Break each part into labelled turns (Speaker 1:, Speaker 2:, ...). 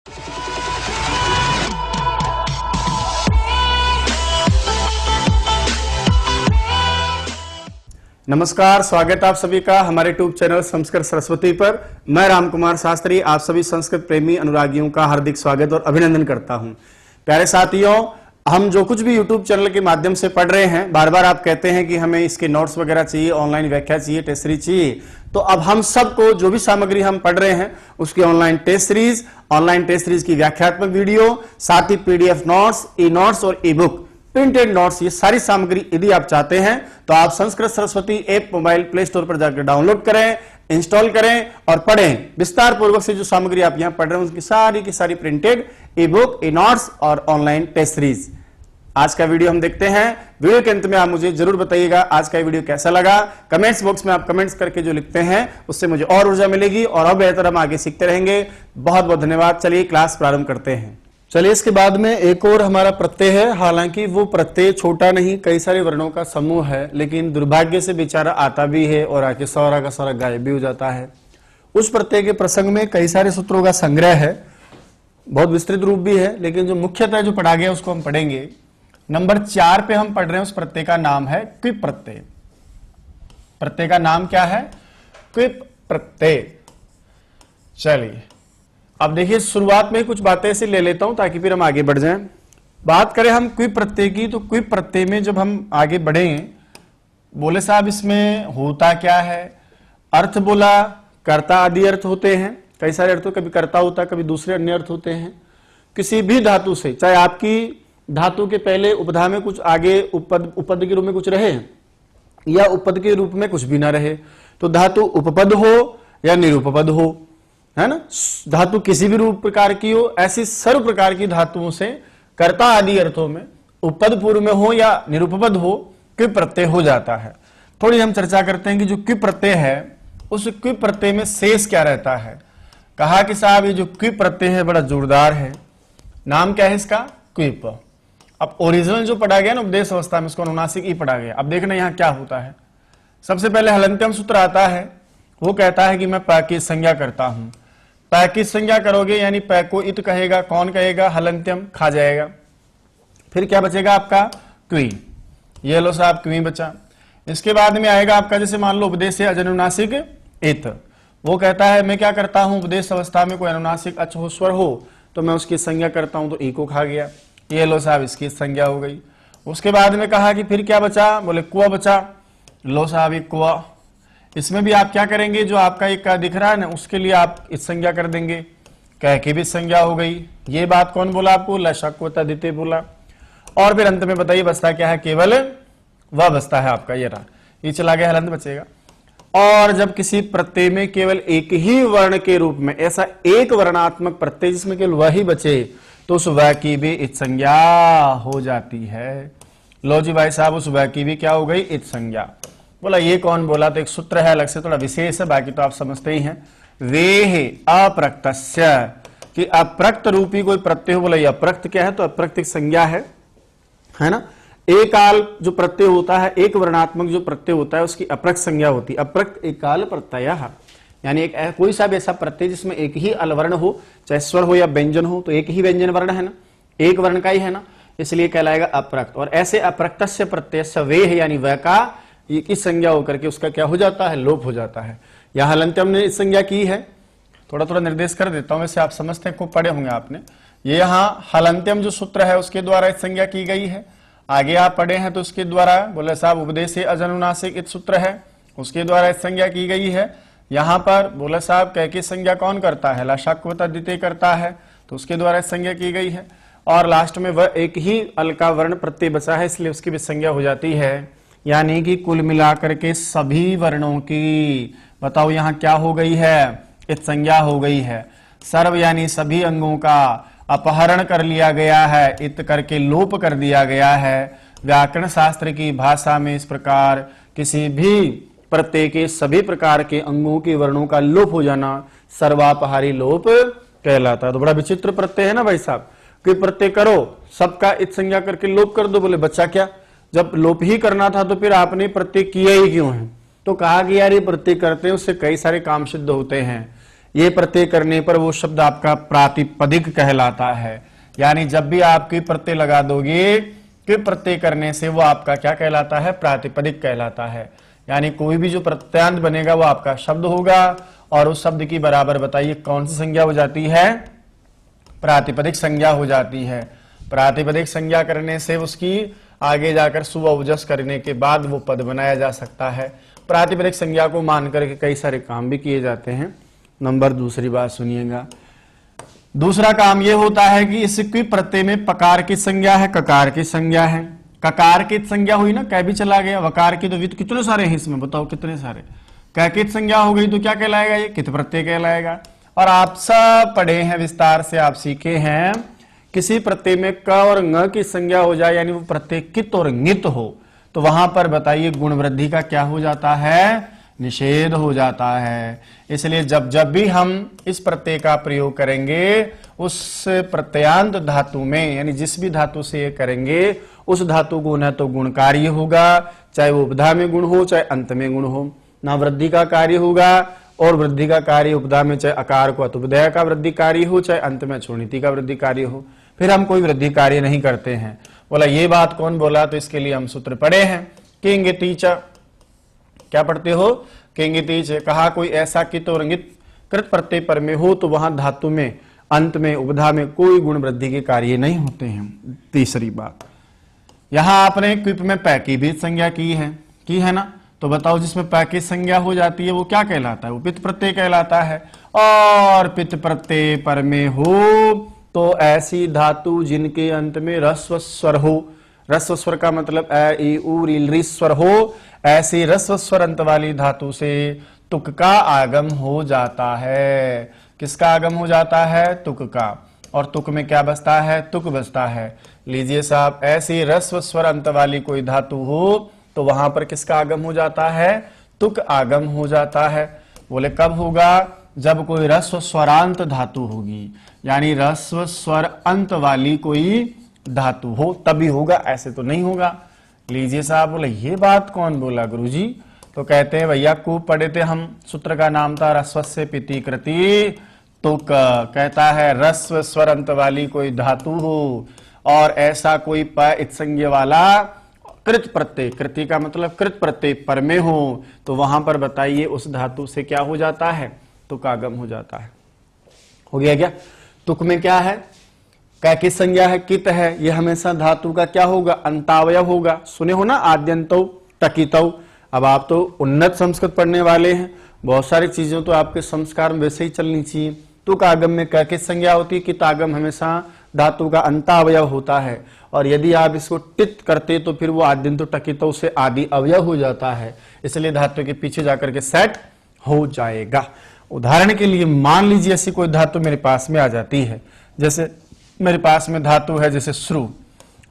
Speaker 1: नमस्कार, स्वागत आप सभी का हमारे यूट्यूब चैनल संस्कृत सरस्वती पर। मैं रामकुमार शास्त्री आप सभी संस्कृत प्रेमी अनुरागियों का हार्दिक स्वागत और अभिनंदन करता हूं। प्यारे साथियों, हम जो कुछ भी यूट्यूब चैनल के माध्यम से पढ़ रहे हैं, बार बार आप कहते हैं कि हमें इसके नोट्स वगैरह चाहिए, ऑनलाइन व्याख्या चाहिए, टेस्ट सीरीज चाहिए। तो अब हम सबको जो भी सामग्री हम पढ़ रहे हैं उसकी ऑनलाइन टेस्ट सीरीज की व्याख्यात्मक वीडियो, साथ ही पीडीएफ नोट्स, ई नोट्स और ई बुक, प्रिंटेड नोट्स, ये सारी सामग्री यदि आप चाहते हैं तो आप Sanskrit Saraswati app mobile play store पर जाकर डाउनलोड करें, इंस्टॉल करें और पढ़ें। विस्तार पूर्वक से जो सामग्री आप यहां पढ़ रहे हैं उसकी सारी की सारी प्रिंटेड, ई बुक, ई नोट्स और ऑनलाइन टेस्ट सीरीज। आज का वीडियो हम देखते हैं। वीडियो के अंत में आप मुझे जरूर बताइएगा आज का वीडियो कैसा लगा। कमेंट्स बॉक्स में आप कमेंट्स करके जो लिखते हैं उससे मुझे और ऊर्जा मिलेगी और बेहतर हम आगे सीखते रहेंगे। बहुत बहुत धन्यवाद। चलिए क्लास प्रारंभ करते हैं। चलिए इसके बाद में एक और हमारा प्रत्यय है। हालांकि वो प्रत्यय छोटा नहीं, कई सारे वर्णों का समूह है, लेकिन दुर्भाग्य से बेचारा आता भी है और आके सारा का सारा गायब भी हो जाता है। उस प्रत्यय के प्रसंग में कई सारे सूत्रों का संग्रह है, बहुत विस्तृत रूप भी है, लेकिन जो मुख्यतः जो पढ़ा गया उसको हम पढ़ेंगे। नंबर 4 पे हम पढ़ रहे हैं, उस प्रत्यय का नाम है क्विप प्रत्यय। प्रत्यय का नाम क्या है? क्विप प्रत्यय। चलिए अब देखिए, शुरुआत में कुछ बातें ऐसे ले लेता हूं ताकि फिर हम आगे बढ़ जाएं। बात करें हम क्विप प्रत्यय की, तो क्विप प्रत्यय में जब हम आगे बढ़ें, बोले साहब इसमें होता क्या है? अर्थ बोला, कर्ता आदि अर्थ होते हैं, कई सारे अर्थ, कभी कर्ता होता है, कभी दूसरे अन्य अर्थ होते हैं। किसी भी धातु से, चाहे आपकी धातु के पहले उपधा में कुछ आगे उपपद के रूप में कुछ रहे या उपपद के रूप में कुछ भी ना रहे, तो धातु उपपद हो या निरुपपद हो, है ना, धातु किसी भी रूप प्रकार की हो, ऐसी सर्व प्रकार की धातुओं से कर्ता आदि अर्थों में उपपद पूर्व में हो या निरुपपद हो, क्विप प्रत्यय हो जाता है। थोड़ी हम चर्चा करते हैं कि जो क्विप प्रत्यय है उस क्विप प्रत्यय में शेष क्या रहता है। कहा कि साहब ये जो क्विप प्रत्यय है बड़ा जोरदार है। नाम क्या है इसका? क्विप। अब ओरिजिनल जो पढ़ा गया ना उपदेश अवस्था में, उसको अनुनासिक ही पढ़ा गया। अब देखना यहाँ क्या होता है। सबसे पहले हलंत्यम सूत्र आता है, वो कहता है कि मैं पै की संज्ञा करता हूं। पै की संज्ञा करोगे यानी पै को इत कहेगा, कौन कहेगा? हलंत्यम, खा जाएगा। फिर क्या बचेगा आपका? क्वी। ये लो साहब क्वी बचा। इसके बाद में आएगा आपका, जैसे मान लो उपदेश से अजनुनासिक इत, वो कहता है मैं क्या करता हूं, उपदेश अवस्था में कोई अनुनासिक अच हो, स्वर हो, तो मैं उसकी संज्ञा करता हूं, तो ई को खा गया। ये लो साहब इसकी संज्ञा हो गई। उसके बाद में कहा कि फिर क्या बचा? बोले कुआ बचा। लो साहब ये कुआ, इसमें भी आप क्या करेंगे, जो आपका एक का दिख रहा है ना उसके लिए आप इस संज्ञा कर देंगे। कह के भी संज्ञा हो गई। ये बात कौन बोला आपको? लशक्वता दिते बोला। और फिर अंत में बताइए बचता क्या है? केवल वह बचता है आपका, ये रहा, ये चला गया, हलंत बचेगा। और जब किसी प्रत्यय में केवल एक ही वर्ण के रूप में, ऐसा एक वर्णात्मक प्रत्यय जिसमें केवल वह ही बचे, तो उस वह की भी इत संज्ञा हो जाती है। लो जी भाई साहब, उस वह की भी क्या हो गई? इत संज्ञा। बोला ये कौन बोला? तो एक सूत्र है अलग से, थोड़ा विशेष है, बाकी तो आप समझते ही हैं। वे अप्रक्तस्य, कि अप्रक्त रूपी कोई प्रत्यय हो। बोला ये अप्रक्त क्या है? तो अप्रक्त एक संज्ञा है ना। एक काल जो प्रत्यय होता है, एक वर्णात्मक जो प्रत्यय होता है, उसकी अप्रक्त संज्ञा होती है। अप्रक्त एक काल प्रत्यय, यानी एक कोई सा भी ऐसा प्रत्यय जिसमें एक ही अलवर्ण हो, चाहे स्वर हो या व्यंजन हो, तो एक ही व्यंजन वर्ण है ना, एक वर्ण का ही है ना, इसलिए कहलाएगा अप्रक्त। और ऐसे अप्रक्तस्य प्रत्यय वे है, यानी वह का ये की संज्ञा होकर के उसका क्या हो जाता है? लोप हो जाता है। यह हलंत्यम ने इस संज्ञा की है। थोड़ा थोड़ा निर्देश कर देता हूं, वैसे आप समझते हैं, को पढ़े होंगे आपने। ये यहाँ हलंत्यम जो सूत्र है उसके द्वारा इस संज्ञा की गई है। आगे आप पढ़े हैं तो उसके द्वारा, बोले साहब उपदेश अजनुनासिक इत सूत्र है, उसके द्वारा इस संज्ञा की गई है। यहाँ पर बोले साहब कह की संज्ञा कौन करता है? लशाक्वता द्वितीय करता है, तो उसके द्वारा इस संज्ञा की गई है। और लास्ट में वह एक ही अल का वर्ण प्रत्यय बचा है, इसलिए उसकी भी संज्ञा हो जाती है। यानी कि कुल मिलाकर के सभी वर्णों की, बताओ यहाँ क्या हो गई है? इत संज्ञा हो गई है। सर्व यानी सभी अंगों का अपहरण कर लिया गया है, इत करके लोप कर दिया गया है। व्याकरण शास्त्र की भाषा में इस प्रकार किसी भी प्रत्यय के सभी प्रकार के अंगों के वर्णों का लोप हो जाना सर्वापहारी लोप कहलाता है। तो बड़ा विचित्र प्रत्यय है ना भाई साहब। कोई प्रत्यय करो, सबका इत संज्ञा करके लोप कर दो, बोले बच्चा क्या? जब लोप ही करना था तो फिर आपने प्रत्यय किया ही क्यों है? तो कहा कि यार ये प्रत्यय करते हैं उससे कई सारे काम सिद्ध होते हैं। ये प्रत्यय करने पर वो शब्द आपका प्रातिपदिक कहलाता है। यानी जब भी आप क्विप प्रत्यय लगा दोगे, क्विप प्रत्यय करने से वो आपका क्या कहलाता है, प्रातिपदिक कहलाता है। यानी कोई भी जो प्रत्यांत बनेगा वो आपका शब्द होगा, और उस शब्द की बराबर बताइए कौन सी संज्ञा हो जाती है, प्रातिपदिक संज्ञा हो जाती है। प्रातिपदिक संज्ञा करने से उसकी आगे जाकर सुअवजस करने के बाद वो पद बनाया जा सकता है। प्रातिपदिक संज्ञा को मान करके कई सारे काम भी किए जाते हैं। नंबर दूसरी बात सुनिएगा, दूसरा काम ये होता है कि इस क्विप प्रत्यय में पकार की संज्ञा है, ककार की संज्ञा है। ककार की संज्ञा हुई ना, कै भी चला गया, वकार की तो वित्त कितने सारे हैं इसमें, बताओ कितने सारे। कैकित संज्ञा हो गई तो क्या कहलाएगा, ये कित प्रत्यय कहलाएगा। और आप सब पढ़े हैं, विस्तार से आप सीखे हैं, किसी प्रत्यय में क और ng की संज्ञा हो जाए, यानी वो प्रत्यय कित और ङित हो, तो वहां पर बताइए गुण वृद्धि का क्या हो जाता है, निषेध हो जाता है। इसलिए जब जब भी हम इस प्रत्यय का प्रयोग करेंगे, उस प्रत्ययांत धातु में, यानी जिस भी धातु से ये करेंगे, उस धातु को न तो गुणकारी होगा, चाहे वो उपधा में गुण हो चाहे अंत में गुण हो, ना वृद्धि का कार्य होगा, और वृद्धि का कार्य उपधा में चाहे अकार को अतुपदय का वृद्धि कार्य हो, चाहे अंत में चूर्णिति का वृद्धि कार्य हो। फिर हम कोई वृद्धि कार्य नहीं करते हैं। बोला ये बात कौन बोला, तो इसके लिए हम सूत्र पढ़े हैं, किंगिति च। क्या पढ़ते हो, किंगिति च। कहा कोई ऐसा कित और ङित कृत प्रत्यय पर में हो तो वहां धातु में अंत में उपधा में कोई गुण वृद्धि के कार्य नहीं होते हैं। तीसरी बात, यहां आपने क्विप में पै की भी संज्ञा की है ना, तो बताओ जिसमें पै की संज्ञा हो जाती है वो क्या कहलाता है, वो पित प्रत्यय कहलाता है। और पित प्रत्यय पर में हो तो ऐसी धातु जिनके अंत में ह्रस्व स्वर हो, ह्रस्व स्वर का मतलब ए ई उ री री स्वर हो, ऐसी ह्रस्व स्वर अंत वाली धातु से तुक का आगम हो जाता है। किसका आगम हो जाता है, तुक का। और तुक में क्या बसता है, तुक बसता है। लीजिए साहब, ऐसी ह्रस्व स्वर अंत वाली कोई धातु हो तो वहां पर किसका आगम हो जाता है, तुक आगम हो जाता है। बोले कब होगा, जब कोई ह्रस्व स्वरांत धातु होगी, यानी ह्रस्व स्वर अंत वाली कोई धातु हो तभी होगा, ऐसे तो नहीं होगा। लीजिए साहब, बोले ये बात कौन बोला गुरुजी, तो कहते हैं भैया को पढ़े थे हम, सूत्र का नाम था ह्रस्वस्य पिति कृति, तो कहता है ह्रस्व स्वर अंत वाली कोई धातु हो और ऐसा कोई प इत्संज्ञ वाला कृत प्रत्यय, कृति का मतलब कृत प्रत्यय पर में हो, तो वहां पर बताइए उस धातु से क्या हो जाता है, तुक आगम हो जाता है। हो गया क्या। तुक में क्या है, कै की संज्ञा है, कित है, ये हमेशा धातु का क्या होगा, अंतावयव होगा। सुने हो ना, आद्यंतो टकितौ। अब आप तो उन्नत संस्कृत पढ़ने वाले हैं, बहुत सारी चीजों तो आपके संस्कार में वैसे ही चलनी चाहिए। तुक आगम में कै की संज्ञा होती है, कित आगम हमेशा धातु का अंतावयव होता है, और यदि आप इसको टित करते तो फिर वो आद्यंतो टकितौ से आदि अवयव हो जाता है, इसलिए धातु के पीछे जाकर के सेट हो जाएगा। उदाहरण के लिए मान लीजिए ऐसी कोई धातु मेरे पास में आ जाती है, जैसे मेरे पास में धातु है जैसे श्रु,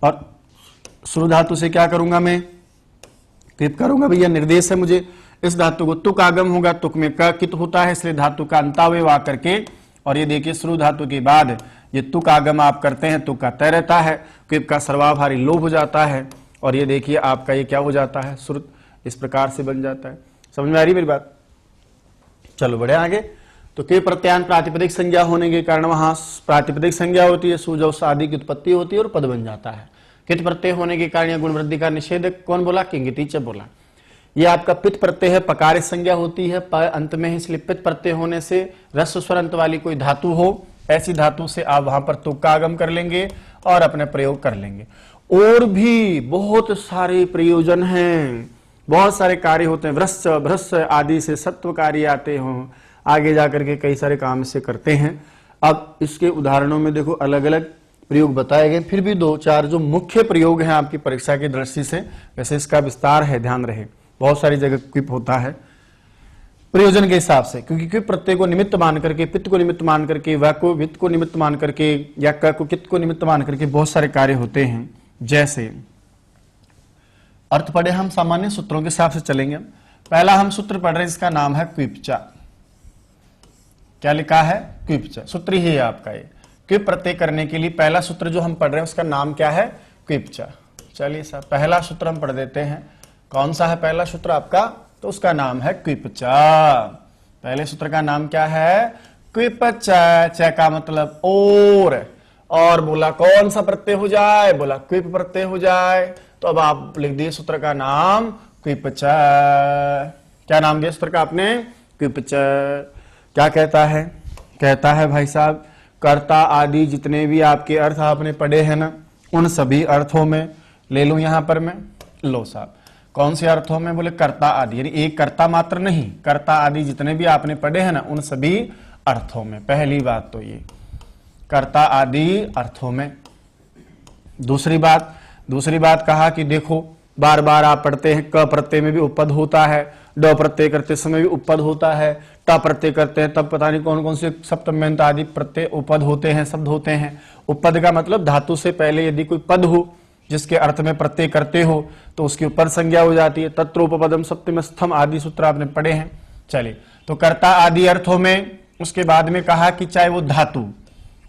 Speaker 1: और श्रु धातु से क्या करूंगा मैं, क्लिप करूंगा भैया, निर्देश है मुझे इस धातु को, तुक आगम होगा, तुक में क कित होता है, इसलिए धातु का अंतावयव आकर के, और ये देखिए श्रु धातु के बाद ये तुक आगम आप करते हैं, तुक का तय रहता है, क्लिप का सर्वाभारी लोभ हो जाता है, और ये देखिए आपका ये क्या हो जाता है, श्रुत, इस प्रकार से बन जाता है। समझ में आ रही मेरी बात। चलो बढ़े आगे। तो के प्रत्यान प्रातिपदिक संज्ञा होने के कारण वहां प्रातिपदिक संज्ञा होती है, सुजौ आदि की उत्पत्ति होती है और पद बन जाता है। कित प्रत्यय होने के कारण गुण वृद्धि का निषेध कौन बोला, किंगिति च बोला। ये आपका पित प्रत्यय है, पकार संज्ञा होती है, प अंत में है, इसलिए पित प्रत्यय होने से ह्रस्व स्वर अंत वाली कोई धातु हो, ऐसी धातु से आप वहां पर तुक का आगम कर लेंगे और अपने प्रयोग कर लेंगे। और भी बहुत सारे प्रयोजन हैं, बहुत सारे कार्य होते हैं, वृश्च भ्रश्च आदि से सत्व कार्य आते हों, आगे जाकर के कई सारे काम इससे करते हैं। अब इसके उदाहरणों में देखो अलग अलग प्रयोग बताए गए, फिर भी दो चार जो मुख्य प्रयोग हैं आपकी परीक्षा की दृष्टि से, वैसे इसका विस्तार है, ध्यान रहे, बहुत सारी जगह क्विप होता है प्रयोजन के हिसाब से, क्योंकि क्विप प्रत्यय को निमित्त मान करके, पित्त को निमित्त मान करके, व को वित्त को निमित्त मान करके, या क को कित को निमित्त मान करके बहुत सारे कार्य होते हैं। जैसे अर्थ पढ़े हम सामान्य सूत्रों के हिसाब से चलेंगे। पहला हम सूत्र पढ़ रहे हैं, इसका नाम है क्विपचा। क्या लिखा है, क्विपचा, सूत्र ही है आपका ये। क्विप प्रत्यय करने के लिए पहला सूत्र जो हम पढ़ रहे हैं उसका नाम क्या है, क्विपचा। चलिए साहब पहला सूत्र हम पढ़ देते हैं। कौन सा है पहला सूत्र आपका, तो उसका नाम है क्विपचा। पहले सूत्र का नाम क्या है, क्विप च का मतलब और बोला कौन सा प्रत्यय हो जाए, बोला क्विप प्रत्यय हो जाए। तो अब आप लिख दिए सूत्र का नाम क्विप च। क्या नाम दिया सूत्र का आपने, क्विप च। क्या कहता है, कहता है भाई साहब कर्ता आदि जितने भी आपके अर्थ आपने पढ़े हैं ना, उन सभी अर्थों में ले लूं यहां पर मैं, लो साहब कौन से अर्थों में, बोले कर्ता आदि, यानी एक कर्ता मात्र नहीं, कर्ता आदि जितने भी आपने पढ़े हैं ना उन सभी अर्थों में। पहली बात तो ये कर्ता आदि अर्थों में। दूसरी बात कहा कि देखो बार बार आप पढ़ते हैं क प्रत्यय में भी उपपद होता है, ड प्रत्यय करते समय भी उपपद होता है, ट प्रत्यय करते हैं तब पता नहीं कौन कौन से सप्तम्यंत आदि प्रत्यय उपपद होते हैं, शब्द होते हैं। उपपद का मतलब धातु से पहले यदि कोई पद हो जिसके अर्थ में प्रत्यय करते हो तो उसकी उपपद संज्ञा हो जाती है। तत्रोपपदम सप्तमस्थम आदि सूत्र आपने पढ़े हैं। चलिए तो कर्ता आदि अर्थों में, उसके बाद में कहा कि चाहे वो धातु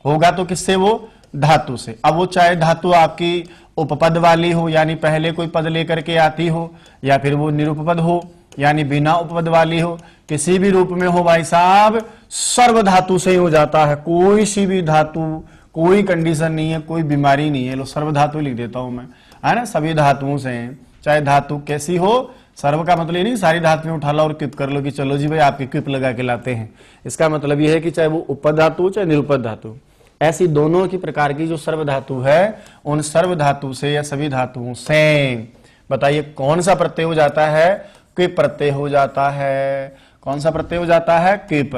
Speaker 1: होगा तो किससे, वो धातु से। अब वो चाहे धातु आपकी उपपद वाली हो यानी पहले कोई पद लेकर के आती हो, या फिर वो निरुपपद हो यानी बिना उपपद वाली हो, किसी भी रूप में हो भाई साहब सर्व धातु से ही हो जाता है। कोई सी भी धातु, कोई कंडीशन नहीं है, कोई बीमारी नहीं है। लो सर्व धातु लिख देता हूं मैं, है ना, सभी धातुओं से हैं, चाहे धातु कैसी हो। सर्व का मतलब ये नहीं सारी धातु में उठा लो और क्विप कर लो कि चलो जी भाई आपके क्विप लगा के लाते हैं। इसका मतलब ये है कि चाहे वो उपपद धातु चाहे निरुपद धातु, ऐसी दोनों की प्रकार की जो सर्व धातु है उन सर्व धातु से या सभी धातुओं से बताइए कौन सा प्रत्यय हो जाता है, क्विप प्रत्यय हो जाता है। कौन सा प्रत्यय हो जाता है, क्विप।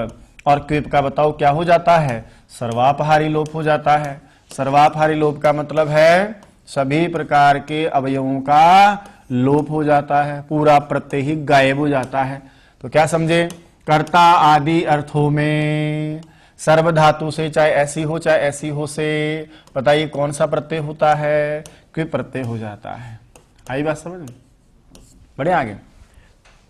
Speaker 1: और क्विप का बताओ क्या हो जाता है, सर्वापहारी लोप हो जाता है। सर्वापहारी लोप का मतलब है सभी प्रकार के अवयवों का लोप हो जाता है, पूरा प्रत्यय ही गायब हो जाता है। तो क्या समझे, कर्ता आदि अर्थों में सर्व धातु से चाहे ऐसी हो चाहे ऐसी हो से बताइए कौन सा प्रत्यय होता है, क्विप प्रत्यय हो जाता है। आई बात समझ में, बढ़े आगे।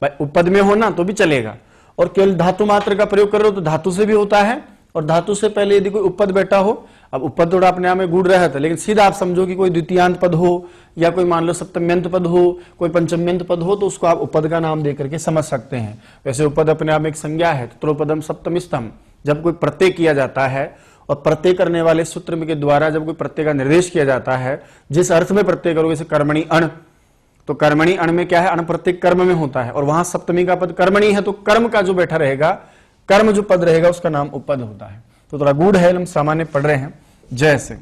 Speaker 1: भाई उपपद में हो ना तो भी चलेगा, और केवल धातु मात्र का प्रयोग कर रहे हो तो धातु से भी होता है, और धातु से पहले यदि कोई उपपद बैठा हो, अब उपपद थोड़ा अपने आप में गूढ़ रहा था, लेकिन सीधा आप समझो कि कोई द्वितीयांत पद हो या कोई मान लो सप्तम्यंत पद हो, कोई पंचम्यंत पद हो, तो उसको आप उपपद का नाम देकर के समझ सकते हैं। वैसे उपपद अपने आप में एक संज्ञा है, तत्रोपदम सप्तमिस्तम। जब कोई प्रत्यय किया जाता है और प्रत्यय करने वाले सूत्र के द्वारा जब कोई प्रत्यय का निर्देश किया जाता है, जिस अर्थ में प्रत्यय करोगे, जैसे कर्मणि अण, तो कर्मणि अण में क्या है, अण प्रत्यय कर्म में होता है, और वहां सप्तमी का पद कर्मणि है, तो कर्म का जो बैठा रहेगा, कर्म जो पद रहेगा उसका नाम उपपद होता है। तो थोड़ा गूढ़ है, हम सामान्य पढ़ रहे हैं। जैसे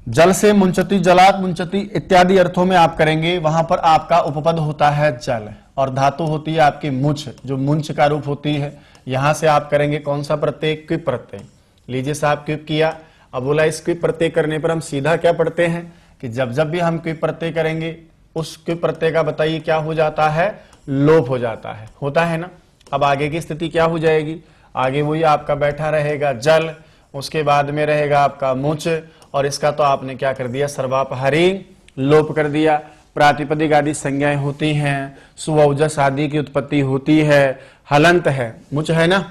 Speaker 1: जल से मुंचती, जलात मुंचती इत्यादि अर्थों में आप करेंगे, वहां पर आपका उपपद होता है जल, और धातु होती है आपकी मुंच, जो मुंच का रूप होती है। यहां से आप करेंगे कौन सा प्रत्यय, क्विप प्रत्यय। लीजिए साहब क्विप किया। अब बोला इस क्विप प्रत्यय करने पर हम सीधा क्या पढ़ते हैं कि जब जब भी हम क्विप प्रत्यय करेंगे उस क्विप प्रत्यय का बताइए क्या हो जाता है, लोप हो जाता है, होता है ना। अब आगे की स्थिति क्या हो जाएगी, आगे वही आपका बैठा रहेगा जल, उसके बाद में रहेगा आपका मुच, और इसका तो आपने क्या कर दिया, सर्वापहारी लोप कर दिया। प्रातिपदिक आदि संज्ञाएं होती हैं, सुवौजस आदि की उत्पत्ति होती है, हलंत है, मुच है ना।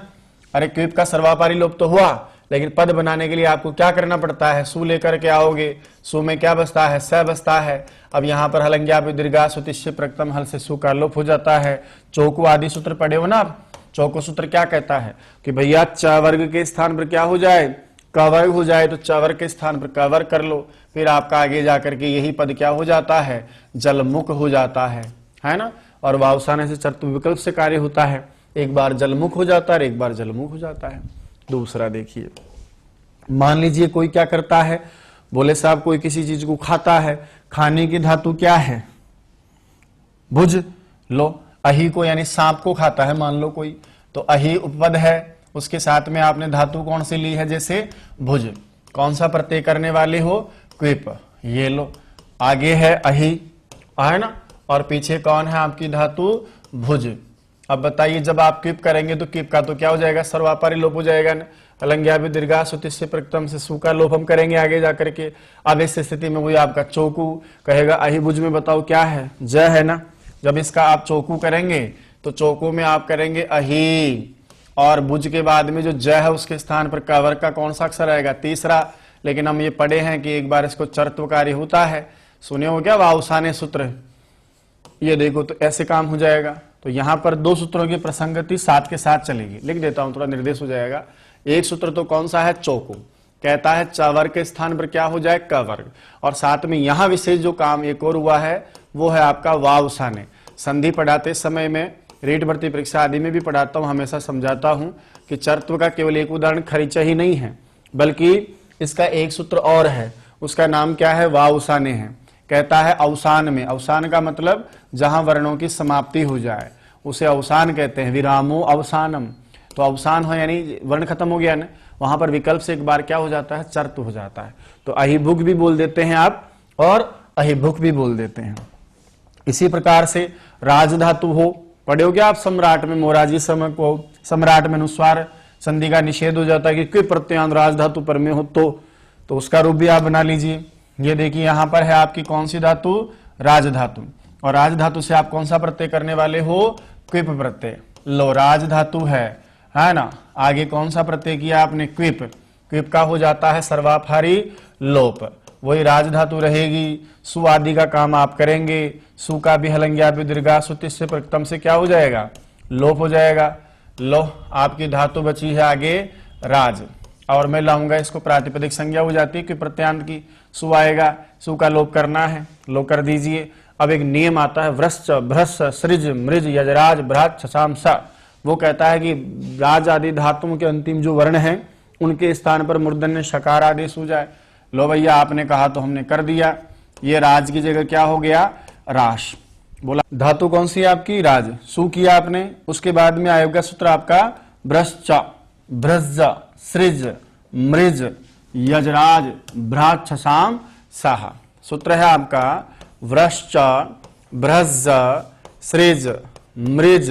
Speaker 1: अरे क्विप का सर्वापहारी लोप तो हुआ, लेकिन पद बनाने के लिए आपको क्या करना पड़ता है, सु लेकर के आओगे, सु में क्या बसता है, स बसता है। अब यहाँ पर हलंग्या दीर्घा सुतिश्य प्रकृतम हल से सु का लोप हो जाता है। चौकू आदि सूत्र पढ़े हो ना आप, चौको सूत्र क्या कहता है कि भैया च वर्ग के स्थान पर क्या हो जाए, क वर्ग हो जाए, तो च वर्ग के स्थान पर क वर्ग कर लो, फिर आपका आगे जाकर के यही पद क्या हो जाता है, जलमुख हो जाता है ना। और वावसाने से चतुर्थ विकल्प से कार्य होता है, एक बार जलमुख हो जाता है, एक बार जलमुख हो जाता है। दूसरा देखिए, मान लीजिए कोई क्या करता है, बोले साहब कोई किसी चीज को खाता है, खाने की धातु क्या है, भुज। लो अही को यानी सांप को खाता है मान लो कोई, तो अही उपपद है, उसके साथ में आपने धातु कौन सी ली है, जैसे भुज। कौन सा प्रत्यय करने वाले हो, क्विप। ये लो आगे है अही, है ना, और पीछे कौन है आपकी धातु, भुज। अब बताइए जब आप क्विप करेंगे तो क्विप का तो क्या हो जाएगा, सर्वापहारी लोप हो जाएगा ना। अलंग्या भी दीर्घा सुतिश्य प्रकृतम से सु का लोप हम करेंगे आगे जाकर के। अब इस स्थिति में वही आपका चौकू कहेगा अही भुज में बताओ क्या है, ज है ना। जब इसका आप चौकू करेंगे तो चौकू में आप करेंगे अही, और भुज के बाद में जो ज है उसके स्थान पर कवर का कौन सा अक्षर आएगा, तीसरा। लेकिन हम ये पढ़े हैं कि एक बार इसको चरत्वकारी होता है, सुने हो क्या, वावसाने सूत्र। ये देखो तो ऐसे काम हो जाएगा। तो यहां पर दो सूत्रों की प्रसंगति साथ के साथ चलेगी, लिख देता हूं थोड़ा निर्देश हो जाएगा। एक सूत्र तो कौन सा है, चौको, कहता है च वर्ग के स्थान पर क्या हो जाए, क वर्ग। और साथ में यहां विशेष जो काम एक और हुआ है वो है आपका वावसाने। संधि पढ़ाते समय में, रीट भर्ती परीक्षा आदि में भी पढ़ाता हूं, हमेशा समझाता हूं कि चरत्व का केवल एक उदाहरण खरीचा ही नहीं है, बल्कि इसका एक सूत्र और है, उसका नाम क्या है, वावसाने है। कहता है अवसान में, अवसान का मतलब जहां वर्णों की समाप्ति हो जाए उसे अवसान कहते हैं, विरामो अवसानम। तो अवसान हो यानी वर्ण खत्म हो गया ना, वहां पर विकल्प से एक बार क्या हो जाता है, चर्त हो जाता है। तो अहिभुक भी बोल देते हैं आप और अहिभुक भी बोल देते हैं। इसी प्रकार से राज धातु हो, पढ़ोगे आप सम्राट में, मोराजी समय को सम्राट में अनुस्वार संधि का निषेध हो जाता है कि क्यों प्रत्यांत राज धातु पर में हो, तो उसका रूप भी आप बना लीजिए। ये देखिए यहां पर है आपकी कौन सी धातु, राज धातु, और राज धातु से आप कौन सा प्रत्यय करने वाले हो, क्विप प्रत्यय। लो राज धातु है ना, आगे कौन सा प्रत्यय किया आपने, क्विप, क्विप का हो जाता है सर्वापहारी लोप, वही राज धातु रहेगी। सु आदि का काम आप करेंगे, सु का भी हलंग्या भी दीर्घा से प्रथम से क्या हो जाएगा, लोप हो जाएगा। लो आपकी धातु बची है आगे राज, और मैं लाऊंगा इसको प्रातिपदिक संज्ञा हो जाती है कि प्रत्यांत की, सु आएगा, सु का लोप करना है, लोप कर दीजिए। अब एक नियम आता है व्रश्च भ्रश सृज मृज यजराज भ्रात छसाम सा, वो कहता है कि राज आदि धातुओं के अंतिम जो वर्ण हैं उनके स्थान पर मूर्धन्य शकार आदेश हो जाए। लो भैया आपने कहा तो हमने कर दिया, ये राज की जगह क्या हो गया, राश। बोला धातु कौन सी है आपकी, राज, सु किया आपने, उसके बाद में आएगा सूत्र आपका भ्रश्च भ्रज सृज मृज यजराज भ्रात छसाम साहा। सूत्र है आपका व्रश्च भ्रज सृज मृज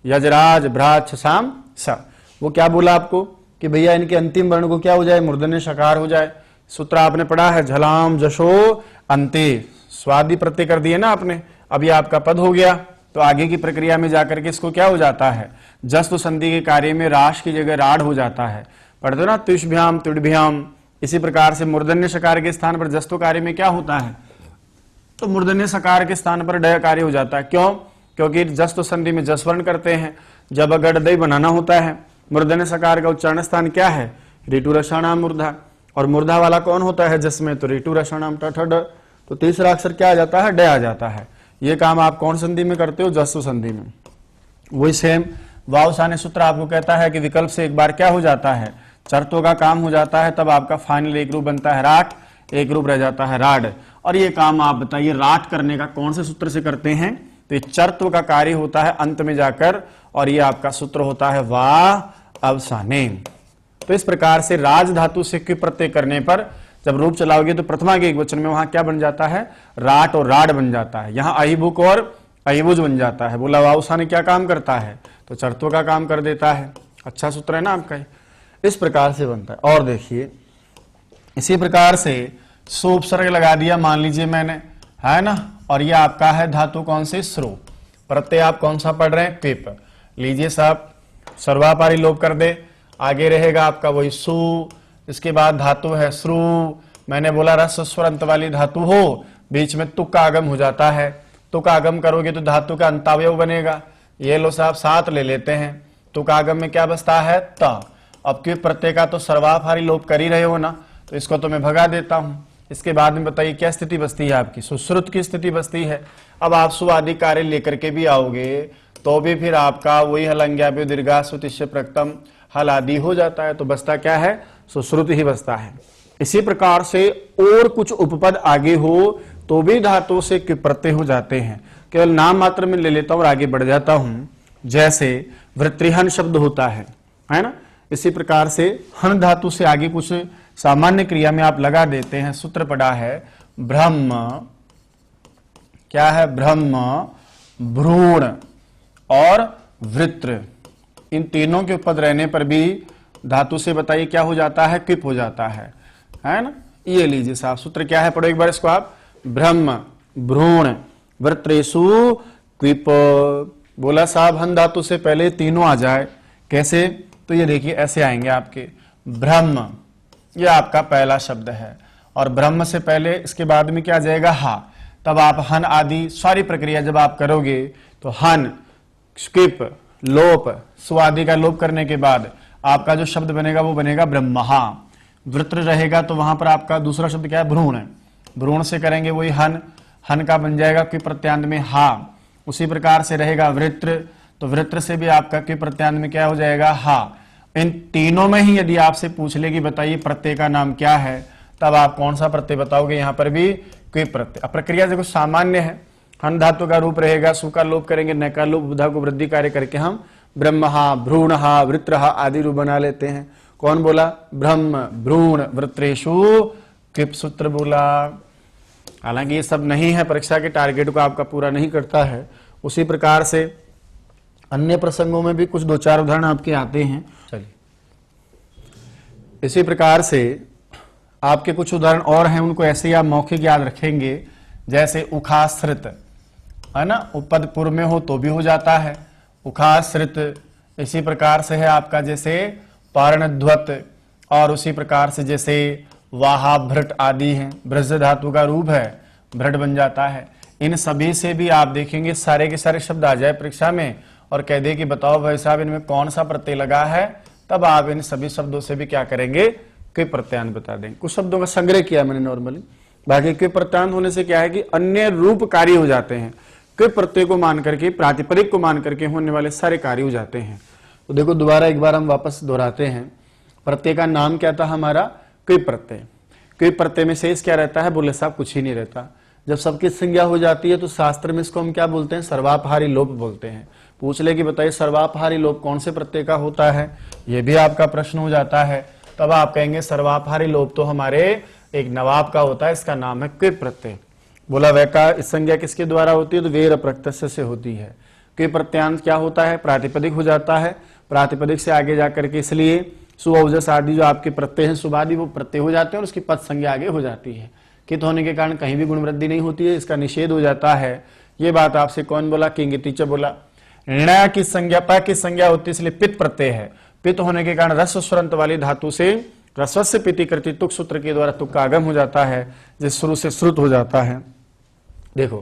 Speaker 1: यजराज भ्रात छसाम सा। वो क्या बोला आपको कि भैया इनके अंतिम वर्ण को क्या हो जाए, मूर्धन्य शकार हो जाए। सूत्र आपने पढ़ा है झलाम जशो अंते, स्वादि प्रत्यय कर दिए ना आपने, अभी आपका पद हो गया। तो आगे की प्रक्रिया में जाकर के इसको क्या हो जाता है, जस्तु संधि के कार्य में राश की जगह राड हो जाता है। पढ़ते ना तुष्भ्याम तुडभ्याम, इसी प्रकार से मूर्धन्य शकार के स्थान पर जस्तु कार्य में क्या होता है, तो मूर्धन्य सकार के स्थान पर डय कार्य हो जाता है। क्यों, क्योंकि जस्तु संधि में जसवर्ण करते हैं, जब अगर दय बनाना होता है, मूर्धन्य सकार का उच्चारण स्थान क्या है, ऋतु रसाणाम मूर्धा, और मूर्धा वाला कौन होता है जस में, तो ऋतु रसाणाम टठ, तो तीसरा अक्षर क्या आ जाता है, डय आ जाता है। ये काम आप कौन संधि में करते हो, जस्तु संधि में। वही सेम वावसाने सूत्र आपको कहता है कि विकल्प से एक बार क्या हो जाता है, चर्तों का काम हो जाता है, तब आपका फाइनल एक रूप बनता है राट, एक रूप रह जाता है राड। और ये काम आप बताइए राट करने का कौन से सूत्र से करते हैं, तो ये चर्त्व का कार्य होता है अंत में जाकर, और ये आपका सूत्र होता है वाह अवसाने। तो इस प्रकार से राज धातु से क्विप प्रत्यय करने पर जब रूप चलाओगे तो प्रथमा के एक वचन में वहां क्या बन जाता है, राट और राड बन जाता है, यहाँ अहिभुक और अहिभुज बन जाता है। बोला वावसाने क्या काम करता है, तो चर्त्व का काम कर देता है। अच्छा सूत्र है ना आपका, इस प्रकार से बनता है। और देखिए इसी प्रकार से सोपसर्ग लगा दिया, मान लीजिए मैंने, है ना, और ये आपका है धातु कौन से, श्रु, प्रत्यय आप कौन सा पढ़ रहे हैं, क्विप। लीजिए साहब सर्वापारी लोप कर दे, आगे रहेगा आपका वही सु, इसके बाद धातु है श्रु, मैंने बोला रस स्वर अंत वाली धातु हो, बीच में तुक का आगम हो जाता है, तुक आगम करोगे तो धातु का अंतावयव बनेगा। ये लो साहब सात ले लेते हैं, तुक आगम में क्या बसता है, त। अब क्विप प्रत्यय का तो सर्वापहारी लोप कर ही रहे हो ना, तो इसको तो मैं भगा देता हूं। इसके बाद में बताइए क्या स्थिति बसती है आपकी, सुश्रुत की स्थिति बसती है। अब आप सु आदि कार्य लेकर के भी आओगे तो भी फिर आपका वही हलंग्या भी दीर्घा सुतिष्य प्रक्तम हल आदि हो जाता है, तो बसता क्या है, सुश्रुत ही बसता है। इसी प्रकार से और कुछ उपपद आगे हो तो भी धातु से क्विप प्रत्यय हो जाते हैं, केवल नाम मात्र में ले लेता हूं और आगे बढ़ जाता हूं। जैसे वृत्रिहन शब्द होता है ना, इसी प्रकार से हन धातु से आगे कुछ सामान्य क्रिया में आप लगा देते हैं। सूत्र पड़ा है ब्रह्म, क्या है, ब्रह्म, भ्रूण और वृत्र, इन तीनों के पद रहने पर भी धातु से बताइए क्या हो जाता है, क्विप हो जाता है ना। ये लीजिए साहब सूत्र क्या है, पढ़ो एक बार इसको आप, ब्रह्म भ्रूण वृत्रेषु क्विप। बोला साहब हन धातु से पहले तीनों आ जाए, कैसे, तो ये देखिए ऐसे आएंगे आपके, ब्रह्म ये आपका पहला शब्द है, और ब्रह्म से पहले इसके बाद में क्या आ जाएगा, हा, तब आप हन आदि सारी प्रक्रिया जब आप करोगे तो हन, स्किप, लोप, स्वादि का लोप करने के बाद आपका जो शब्द बनेगा वो बनेगा ब्रह्महा। वृत्र रहेगा तो वहां पर आपका दूसरा शब्द क्या है, भ्रूण है। भ्रूण से करेंगे वही हन, हन का बन जाएगा कि प्रत्यांत में हा। उसी प्रकार से रहेगा वृत्र, तो वृत्र से भी आपका कि प्रत्यांत में क्या हो जाएगा, हा। इन तीनों में ही यदि आपसे पूछ ले कि बताइए प्रत्यय का नाम क्या है, तब आप कौन सा प्रत्यय बताओगे, यहां पर भी क्वी प्रत्यय। अब प्रक्रिया देखो सामान्य है, हन धातु का रूप रहेगा, सु का लोप करेंगे, न का लोप, बुधा को वृद्धि कार्य करके हम ब्रह्महा, भ्रूणहा, वृत्रहा आदि रूप बना लेते हैं। कौन बोला, ब्रह्म भ्रूण वृत्रेषु क्विप सूत्र बोला। हालांकि ये सब नहीं है, परीक्षा के टारगेट को आपका पूरा नहीं करता है। उसी प्रकार से अन्य प्रसंगों में भी कुछ दो चार उदाहरण आपके आते हैं। चलिए इसी प्रकार से आपके कुछ उदाहरण और हैं, उनको ऐसे ही आप मौखिक याद रखेंगे। जैसे उखाश्रित है ना, उपद पूर्व में हो तो भी हो जाता है उखाश्रित। इसी प्रकार से है आपका जैसे पारणध्वत, और उसी प्रकार से जैसे वाहा भ्रट आदि हैं, ब्रज धातु का रूप है, भ्रट बन जाता है। इन सभी से भी आप देखेंगे सारे के सारे शब्द आ जाए परीक्षा में और कह दे कि बताओ भाई साहब इनमें कौन सा प्रत्यय लगा है, तब आप इन सभी शब्दों से भी क्या करेंगे, क्वी प्रत्यांत बता देंगे। कुछ शब्दों का संग्रह किया मैंने नॉर्मली, बाकी क्वी प्रत्यांत होने से क्या है कि अन्य रूप कार्य हो जाते हैं। क्वी प्रत्यय को मान करके, प्रातिपदिक को मान करके होने वाले सारे कार्य हो जाते हैं। तो देखो दोबारा एक बार हम वापस दोहराते हैं। प्रत्यय का नाम क्या था हमारा, क्वी प्रत्यय। क्वी प्रत्यय में शेष क्या रहता है, बोले साहब कुछ ही नहीं रहता। जब सबकी संज्ञा हो जाती है तो शास्त्र में इसको हम क्या बोलते हैं, सर्वापहारी लोप बोलते हैं। पूछ ले कि बताइए सर्वापहारी लोप कौन से प्रत्यय का होता है, यह भी आपका प्रश्न हो जाता है। तब आप कहेंगे सर्वापहारी लोप तो हमारे एक नवाब का होता है, इसका नाम है क्वी प्रत्यय। बोला वह का संज्ञा किसके द्वारा होती है, तो वेर प्रत्यय से होती है। क्वी प्रत्यांत क्या होता है, प्रातिपदिक हो जाता है। प्रातिपदिक से आगे जाकर के इसलिए सुऔजस आदि जो आपके प्रत्यय हैं, सुबादि वो प्रत्यय हो जाते हैं और उसकी पद संज्ञा आगे हो जाती है। कित होने के कारण कहीं भी गुण वृद्धि नहीं होती है, इसका निषेध हो जाता है। ये बात आपसे कौन बोला, किंगतीच बोला। निर्णय की संज्ञा, प की संज्ञा होती है इसलिए पित प्रत्यय है। पित होने के कारण रस्व स्वरंत वाली धातु से रस्वस्य पिति करती तुक सूत्र के द्वारा तुक का आगम हो जाता है, जिस शुरू से श्रुत हो जाता है। देखो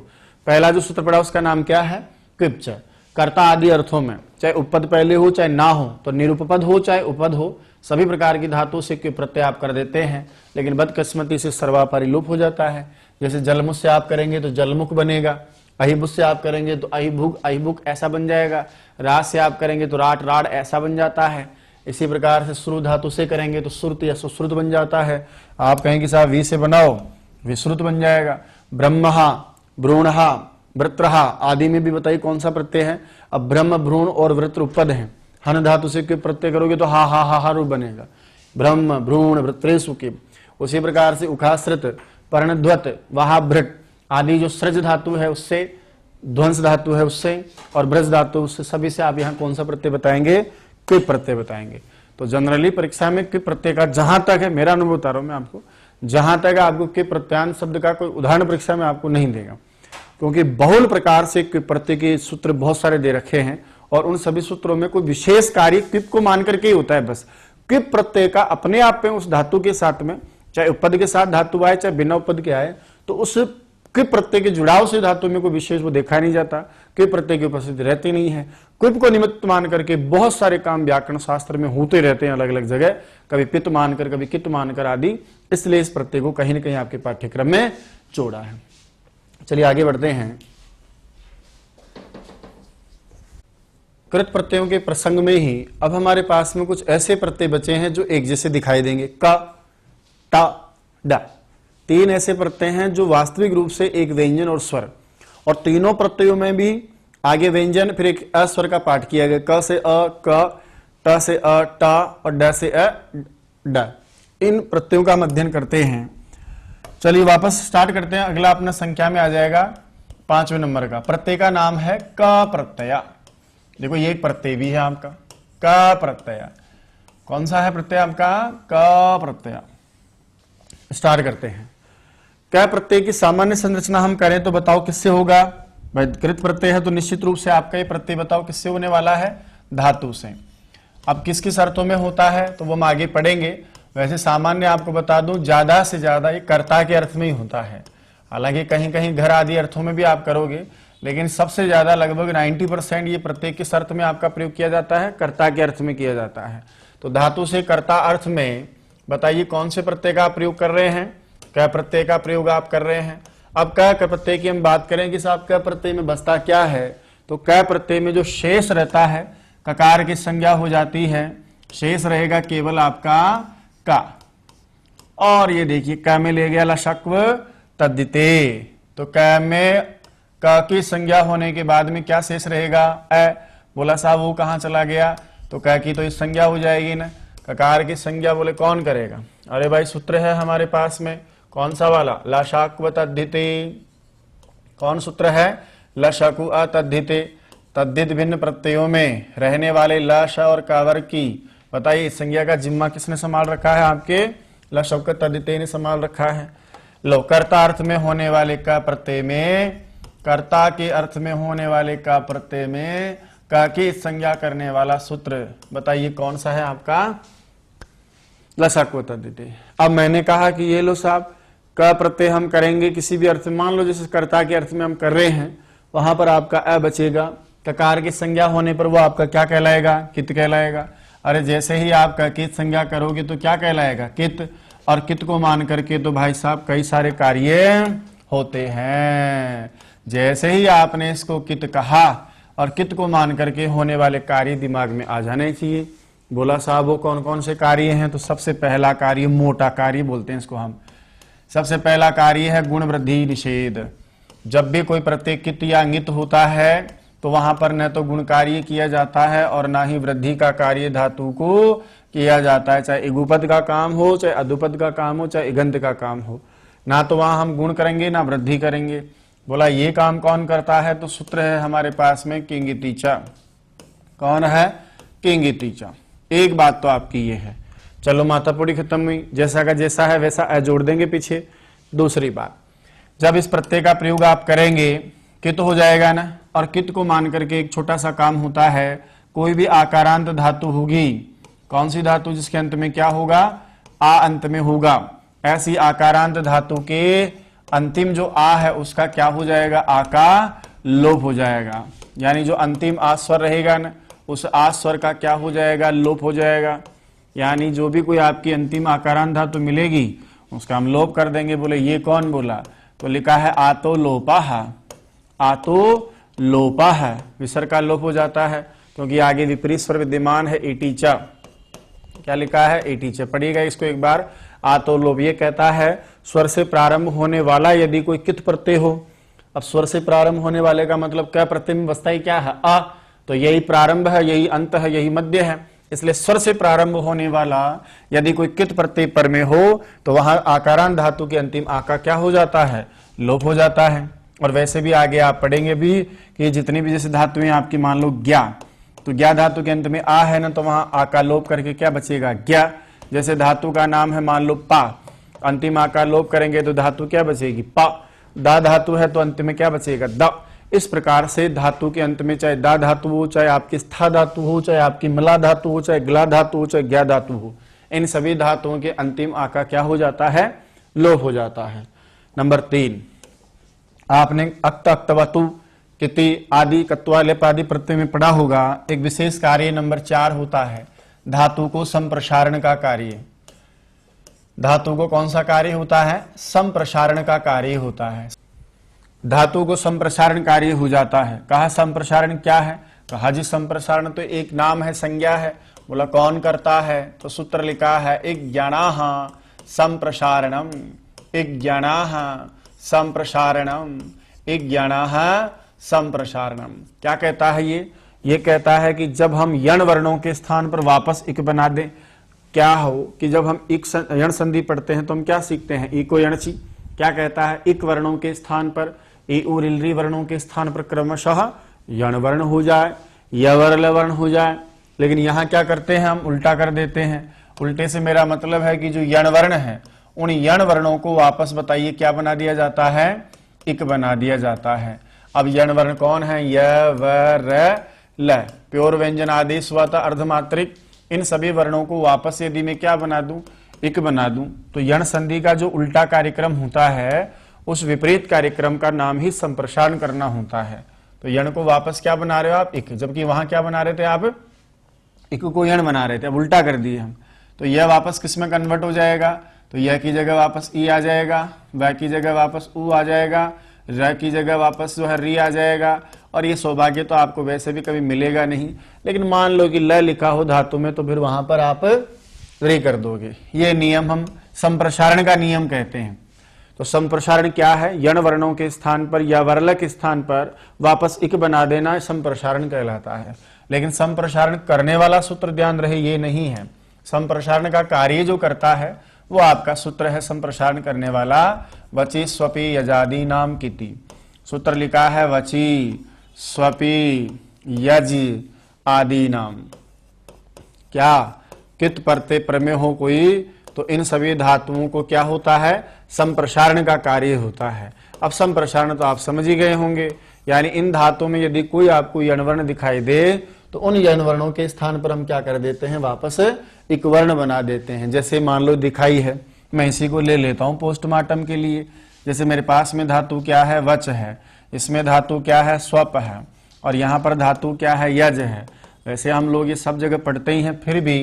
Speaker 1: पहला जो सूत्र पड़ा उसका नाम क्या है, क्विप्च। कर्ता आदि अर्थों में चाहे उपपद पहले हो चाहे ना हो, तो निरुपपद हो चाहे उपपद हो, सभी प्रकार की धातु से क्वी प्रत्यय आप कर देते हैं। लेकिन बदकिस्मती से सर्वापहारी लोप हो जाता है। जैसे जलमुख से आप करेंगे तो जलमुख बनेगा, अहिबुक से आप करेंगे तो अहिभुक अहिबुक ऐसा बन जाएगा, राज से आप करेंगे तो राट राड ऐसा बन जाता है। इसी प्रकार से श्रु धातु से करेंगे तो श्रुत या सुश्रुत बन जाता है। आप कहेंगे साहब वी से बनाओ, विश्रुत बन जाएगा। ब्रह्महा, भ्रूणहा, वृत्रहा आदि में भी बताइए कौन सा प्रत्यय है। अब ब्रह्म, भ्रूण और वृत्र उपपद है, हन धातु से क्यों प्रत्यय करोगे तो हा रूप बनेगा, ब्रह्म भ्रूण वृत्रेषु के। उसी प्रकार से उखाश्रित, पर्णध्वत, वहाभृट आदि जो सृज धातु है उससे, ध्वंस धातु है उससे, और ब्रज धातु उससे, सभी से आप यहाँ कौन सा प्रत्यय बताएंगे, क्वी प्रत्यय बताएंगे। तो जनरली परीक्षा में क्वी प्रत्यय का जहां तक है, मेरा अनुभव बता रहा हूं मैं आपको, जहां तक आपको क्वी प्रत्यांत शब्द का कोई उदाहरण परीक्षा में आपको नहीं देगा, क्योंकि बहुल प्रकार से क्वी प्रत्यय के सूत्र बहुत सारे दे रखे हैं और उन सभी सूत्रों में कोई विशेष कार्य क्विप को मान करके ही होता है। बस क्विप प्रत्यय का अपने आप में उस धातु के साथ में, चाहे उपपद के साथ धातु आए चाहे बिना उपपद के आए, तो उस क्विप प्रत्यय के जुड़ाव से धातु में कोई विशेष वो देखा नहीं जाता, क्विप प्रत्यय की उपस्थिति रहती नहीं है। क्विप को निमित्त मान करके बहुत सारे काम व्याकरण शास्त्र में होते रहते हैं अलग अलग जगह, कभी पित मानकर कभी कित मानकर आदि, इसलिए इस प्रत्यय को कहीं न कहीं आपके पाठ्यक्रम में जोड़ा है। चलिए आगे बढ़ते हैं। कृत प्रत्ययों के प्रसंग में ही अब हमारे पास में कुछ ऐसे प्रत्यय बचे हैं जो एक जैसे दिखाई देंगे। क, ट, ड, तीन ऐसे प्रत्यय हैं जो वास्तविक रूप से एक व्यंजन और स्वर, और तीनों प्रत्ययों में भी आगे व्यंजन फिर एक अस्वर का पाठ किया गया। क से अ क, ट से अ ट और ड से अ ड। इन प्रत्ययों का हम अध्ययन करते हैं। चलिए वापस स्टार्ट करते हैं। अगला अपना संख्या में आ जाएगा 5वें नंबर का प्रत्यय का नाम है क प्रत्यय। देखो ये एक प्रत्यय भी है आपका क प्रत्यय। कौन सा है प्रत्यय आपका, क प्रत्यय। स्टार्ट करते हैं। क प्रत्यय की सामान्य संरचना हम करें तो बताओ किससे होगा। भाई कृत प्रत्यय है तो निश्चित रूप से आपका ये प्रत्यय बताओ किससे होने वाला है, धातु से। अब किस किस अर्थों में होता है तो वो हम आगे पढ़ेंगे। वैसे सामान्य आपको बता दूं ज्यादा से ज्यादा ये कर्ता के अर्थ में ही होता है। हालांकि कहीं कहीं घर आदि अर्थों में भी आप करोगे, लेकिन सबसे ज्यादा लगभग 90% ये प्रत्यय किस अर्थ में आपका प्रयोग किया जाता है, कर्ता के अर्थ में किया जाता है। तो धातु से कर्ता अर्थ में बताइए कौन से प्रत्यय का प्रयोग कर रहे हैं? क प्रत्यय का प्रयोग आप कर रहे हैं। अब क प्रत्यय की हम बात करें कि साहब क प्रत्यय में बसता क्या है, तो क प्रत्यय में जो शेष रहता है ककार की संज्ञा हो जाती है, शेष रहेगा केवल आपका का। और ये देखिए क में ले गया लशक्व तद्धिते, तो क में क की संज्ञा होने के बाद में क्या शेष रहेगा? अ। बोला साहब वो कहाँ चला गया? तो क की तो इस संज्ञा हो जाएगी ना, ककार की संज्ञा बोले कौन करेगा? अरे भाई सूत्र है हमारे पास में, कौन सा वाला? लशाक्व तद्धिते। कौन सूत्र है? लशकु अतद्धिते। तद्धित भिन्न प्रत्ययों में रहने वाले ल श और कावर की बताइए इस संज्ञा का जिम्मा किसने संभाल रखा है? आपके लशक तद्धिते ने संभाल रखा है। लो कर्ता अर्थ में होने वाले का प्रत्यय में, कर्ता के अर्थ में होने वाले का प्रत्यय में का की संज्ञा करने वाला सूत्र बताइए कौन सा है आपका? लशक्व तद्धिते। अब मैंने कहा कि ये लो साहब क प्रत्यय हम करेंगे किसी भी अर्थ में, मान लो जैसे कर्ता के अर्थ में हम कर रहे हैं, वहां पर आपका अ बचेगा, ककार की संज्ञा होने पर वो आपका क्या कहलाएगा? कित कहलाएगा। अरे जैसे ही आप कित संज्ञा करोगे तो क्या कहलाएगा? कित। और कित को मान करके तो भाई साहब कई सारे कार्य होते हैं। जैसे ही आपने इसको कित कहा और कित को मान करके होने वाले कार्य दिमाग में आ जाने चाहिए। बोला साहब वो कौन कौन से कार्य हैं? तो सबसे पहला कार्य मोटा कार्य बोलते हैं इसको हम। सबसे पहला कार्य है गुण वृद्धि निषेध। जब भी कोई प्रत्यय कित या अंगित होता है तो वहां पर न तो गुण कार्य किया जाता है और ना ही वृद्धि का कार्य धातु को किया जाता है, चाहे इगुपद का काम हो, चाहे अधुपद का काम हो, चाहे इगंत का काम हो। ना तो वहां हम गुण करेंगे ना वृद्धि करेंगे। बोला ये काम कौन करता है? तो सूत्र है हमारे पास में किंगितीचा। कौन है? किंगितीचा। एक बात तो आपकी ये है। चलो मातापुड़ी खत्म हुई, जैसा का जैसा है वैसा अ जोड़ देंगे पीछे। दूसरी बात, जब इस प्रत्यय का प्रयोग आप करेंगे कित हो जाएगा ना, और कित को मान करके एक छोटा सा काम होता है, कोई भी आकारांत धातु होगी, कौन सी धातु जिसके अंत में क्या होगा? आ अंत में होगा। ऐसी आकारांत धातु के अंतिम जो आ है उसका क्या हो जाएगा? आ का लोप हो जाएगा। यानी जो अंतिम आ स्वर रहेगा ना उस आ स्वर का क्या हो जाएगा? लोप हो जाएगा। यानी जो भी कोई आपकी अंतिम आकारांत धातु मिलेगी उसका हम लोप कर देंगे। बोले ये कौन बोला? तो लिखा है आतो लोपाह। आतो लोपाह, विसर्ग का लोप हो जाता है क्योंकि आगे विपरीत स्वर विद्यमान है एटीचा। क्या लिखा है? एटीचा। पढ़िएगा इसको एक बार। आतो लोप ये कहता है स्वर से प्रारंभ होने वाला यदि कोई कित प्रत्यय हो। अब स्वर से प्रारंभ होने वाले का मतलब क्या? प्रत्यय में बसता ही क्या है? अ। तो यही प्रारंभ है, यही अंत है, यही मध्य है। इसलिए स्वर से प्रारंभ होने वाला यदि कोई कित प्रत्यय पर में हो तो वहां आकारांत धातु के अंतिम आ का क्या हो जाता है? लोप हो जाता है। और वैसे भी आगे आप पढ़ेंगे भी कि जितनी भी जैसे धातुएं आपकी मान लो ज्ञा, तो ज्ञा धातु के अंत में आ है ना, तो वहां आ का लोप करके क्या बचेगा? ज्ञा। जैसे धातु का नाम है मान लो पा, अंतिम आ का लोप करेंगे तो धातु क्या बचेगी? पा। दा धातु है तो अंत में क्या बचेगा? द। इस प्रकार से धातु के अंत में चाहे दा धातु हो, चाहे आपकी स्था धातु हो, चाहे आपकी मला धातु हो, चाहे ग्ला धातु हो, चाहे ज्ञा धातु हो, इन सभी धातुओं के अंतिम आ का क्या हो जाता है? लोप हो जाता है। नंबर 3, आपने अक्त, अक्तवतु, किति आदि कत्वा लेप आदि प्रत्यय में पढ़ा होगा। एक विशेष कार्य नंबर 4 होता है धातु को संप्रसारण का कार्य। धातु को कौन सा कार्य होता है? संप्रसारण का कार्य होता है। धातु को संप्रसारण कार्य हो जाता है। कहा संप्रसारण क्या है? कहा जी संप्रसारण तो एक नाम है, संज्ञा है। बोला कौन करता है? तो सूत्र लिखा है इज्ञानाः संप्रसारणम, इज्ञानाः संप्रसारणम, इज्ञानाः संप्रसारणम। क्या कहता है ये कहता है कि जब हम यण वर्णों के स्थान पर वापस इक बना दें, क्या हो कि जब हम इक यण संधि पढ़ते हैं तो हम क्या सीखते हैं? इको यणची। क्या कहता है? इक वर्णों के स्थान पर ए और इलरी वर्णों के स्थान पर क्रमशः यण वर्ण हो जाए, यवरल वर्ण हो जाए। लेकिन यहाँ क्या करते हैं? हम उल्टा कर देते हैं। उल्टे से मेरा मतलब है कि जो यण वर्ण है उन यण वर्णों को वापस बताइए क्या बना दिया जाता है? इक बना दिया जाता है। अब यण वर्ण कौन है? य, व, र, ल। प्योर व्यंजन आदेश हुआ था अर्धमात्रिक। इन सभी वर्णों को वापस यदि मैं क्या बना दूं? इक बना दूं। तो यण संधि का जो उल्टा कार्यक्रम होता है उस विपरीत कार्यक्रम का नाम ही संप्रसारण करना होता है। तो यण को वापस क्या बना रहे हो आप? इक। जबकि वहां क्या बना रहे थे आप? इक को यण बना रहे थे, अब उल्टा कर दिए हम, तो यह वापस किस में कन्वर्ट हो जाएगा, तो यह की जगह वापस ई आ जाएगा, वह की जगह वापस ऊ आ जाएगा, र की जगह वापस जो है री आ जाएगा। और ये सौभाग्य तो आपको वैसे भी कभी मिलेगा नहीं, लेकिन मान लो कि ल लिखा हो धातु में तो फिर वहां पर आप रे कर दोगे। ये नियम हम संप्रसारण का नियम कहते हैं। तो संप्रसारण क्या है, यण वर्णों के स्थान पर या वर्ल के स्थान पर वापस इक बना देना संप्रसारण कहलाता है। लेकिन संप्रसारण करने वाला सूत्र ध्यान रहे ये नहीं है, संप्रसारण का कार्य जो करता है वो आपका सूत्र है संप्रसारण करने वाला, वची स्वपी यजादि नाम किति। सूत्र लिखा है वची स्वपी यज आदि नाम, क्या कित परते प्रमेय हो कोई, तो इन सभी धातुओं को क्या होता है, संप्रसारण का कार्य होता है। अब संप्रसारण तो आप समझ ही गए होंगे, यानी इन धातुओं में यदि कोई आपको यणवर्ण दिखाई दे तो उन यणवर्णों के स्थान पर हम क्या कर देते हैं, वापस एक वर्ण बना देते हैं। जैसे मान लो दिखाई है, मैं इसी को ले लेता हूं पोस्टमार्टम के लिए। जैसे मेरे पास में धातु क्या है, वच है, इसमें धातु क्या है, स्वप है, और यहाँ पर धातु क्या है, यज है। वैसे हम लोग ये सब जगह पढ़ते ही हैं, फिर भी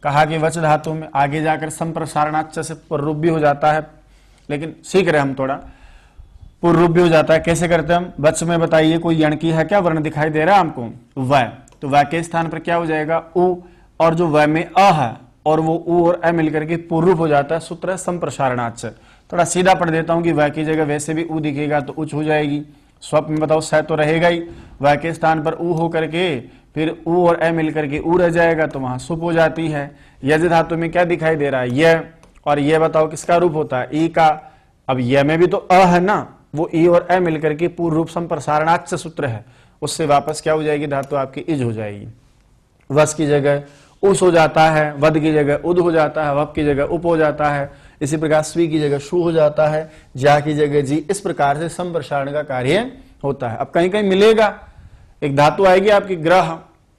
Speaker 1: कहा कि वच धातु में आगे जाकर संप्रसारणाच्च से पूर्व भी हो जाता है, लेकिन सीख रहे हम थोड़ा, पूर्व भी हो जाता है। कैसे करते हैं हम, वच में बताइए कोई यण की है क्या वर्ण दिखाई दे रहा है हमको, व, तो व के स्थान पर क्या हो जाएगा, उ, और जो व में अ है और वो उ और अ मिलकर के पूर्व हो जाता है, सूत्र है संप्रसारणाच्च। थोड़ा सीधा पढ़ देता हूं कि व की जगह वैसे भी उ दिखेगा तो उच हो जाएगी, स्वप में बताओ स तो रहेगा ही, व के स्थान पर उ हो करके फिर उ और अ मिलकर के उ रह जाएगा तो वहां सुप हो जाती है। यज धातु में क्या दिखाई दे रहा है, यह, और यह बताओ किसका रूप होता है, ई का। अब यह में भी तो अ है ना, वो ई और अ मिलकर के पूर्व रूप संप्रसारणाच्च सूत्र है, उससे वापस क्या हो जाएगी, धातु आपकी इज हो जाएगी। वस की जगह उस हो जाता है, वद की जगह उद हो जाता है, वप की जगह उप हो जाता है, इसी प्रकार स्वी की जगह शु हो जाता है, जा की जगह जी। इस प्रकार से संप्रसारण का कार्य होता है। अब कहीं कहीं मिलेगा एक धातु आएगी आपकी ग्रह,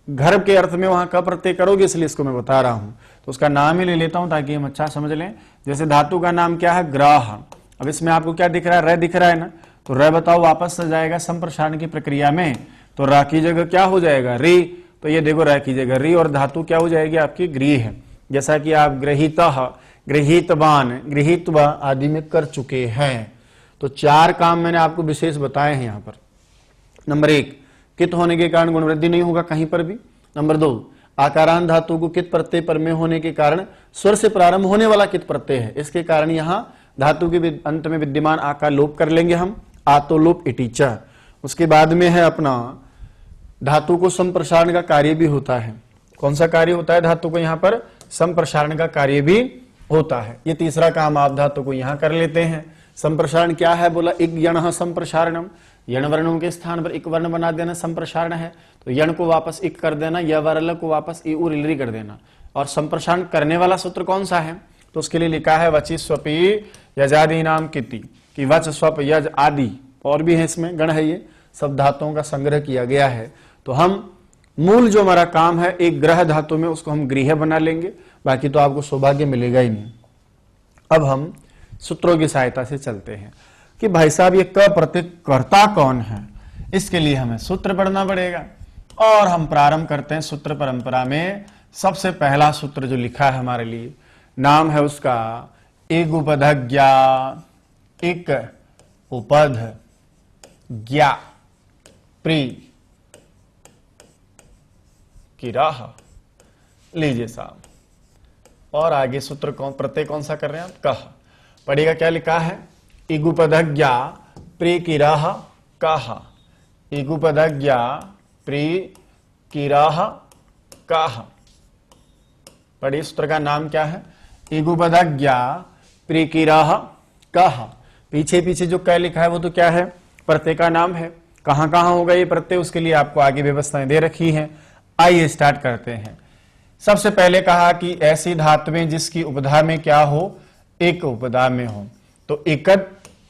Speaker 1: घर के अर्थ में वहां क प्रत्यय करोगे, इसलिए इसको मैं बता रहा हूं, तो उसका नाम ही ले लेता हूं ताकि हम अच्छा समझ लें। जैसे धातु का नाम क्या है, ग्रह। अब इसमें आपको क्या दिख रहा है, र दिख रहा है ना, तो र बताओ वापस से जाएगा संप्रसारण की प्रक्रिया में, तो र की जगह क्या हो जाएगा, री। तो ये देखो र की जगह री, और धातु क्या हो जाएगी आपकी गृह। जैसा कि आप गृहीतः, गृहीतवान, गृहीत्वा आदि में कर चुके हैं। तो चार काम मैंने आपको विशेष बताए हैं यहाँ पर। नंबर 1, कित होने के कारण गुण वृद्धि नहीं होगा कहीं पर भी। नंबर 2, आकारांत धातु को कित प्रत्यय पर में होने के कारण स्वर से प्रारंभ होने वाला कित प्रत्यय है, इसके कारण यहाँ धातु के अंत में विद्यमान आ का लोप कर लेंगे हम, आतो लोप इटिच। उसके बाद में है अपना धातु को संप्रसारण का कार्य भी होता है। कौन सा कार्य होता है, धातु को यहाँ पर संप्रसारण का कार्य भी होता है। ये तीसरा काम आप धातु को यहाँ कर लेते हैं। संप्रसारण क्या है, बोला इक यण संप्रसारणम, यण वर्णों के स्थान पर एक वर्ण बना देना संप्रसारण है। तो यण को वापस इक कर देना, या वर्ल को वापस ई उर इलरी कर देना। और संप्रसारण करने वाला सूत्र कौन सा है, तो उसके लिए लिखा है वची स्वपी यजादि नाम किति, कि वच स्वप यज आदि, और भी है इसमें गण है, ये सब धातुओं का संग्रह किया गया है। तो हम मूल जो हमारा काम है एक ग्रह धातु में, उसको हम गृह बना लेंगे, बाकी तो आपको सौभाग्य मिलेगा ही नहीं। अब हम सूत्रों की सहायता से चलते हैं कि भाई साहब ये क प्रत्यय कर्ता कौन है, इसके लिए हमें सूत्र पढ़ना पड़ेगा। और हम प्रारंभ करते हैं सूत्र परंपरा में। सबसे पहला सूत्र जो लिखा है हमारे लिए, नाम है उसका एक उपधज्ञा, एक उपध ज्ञा प्री की राह। लीजिए साहब, और आगे सूत्र कौन, प्रत्यय कौन सा कर रहे हैं आप, कह। पढ़िएगा क्या लिखा है, इगुपदज्ञा प्री की राह कह, इगुपदज्ञा प्री की राह कह। पढ़िए सूत्र का नाम क्या है, इगुपदज्ञा प्री की राह कह। पीछे पीछे जो क लिखा है वो तो क्या है, प्रत्यय का नाम है। कहां कहां होगा ये प्रत्यय, उसके लिए आपको आगे व्यवस्थाएं दे रखी हैं। आइए स्टार्ट करते हैं। सबसे पहले कहा कि ऐसी धातुएं जिसकी उपधा में क्या हो, एक उपधा में हो। तो एकद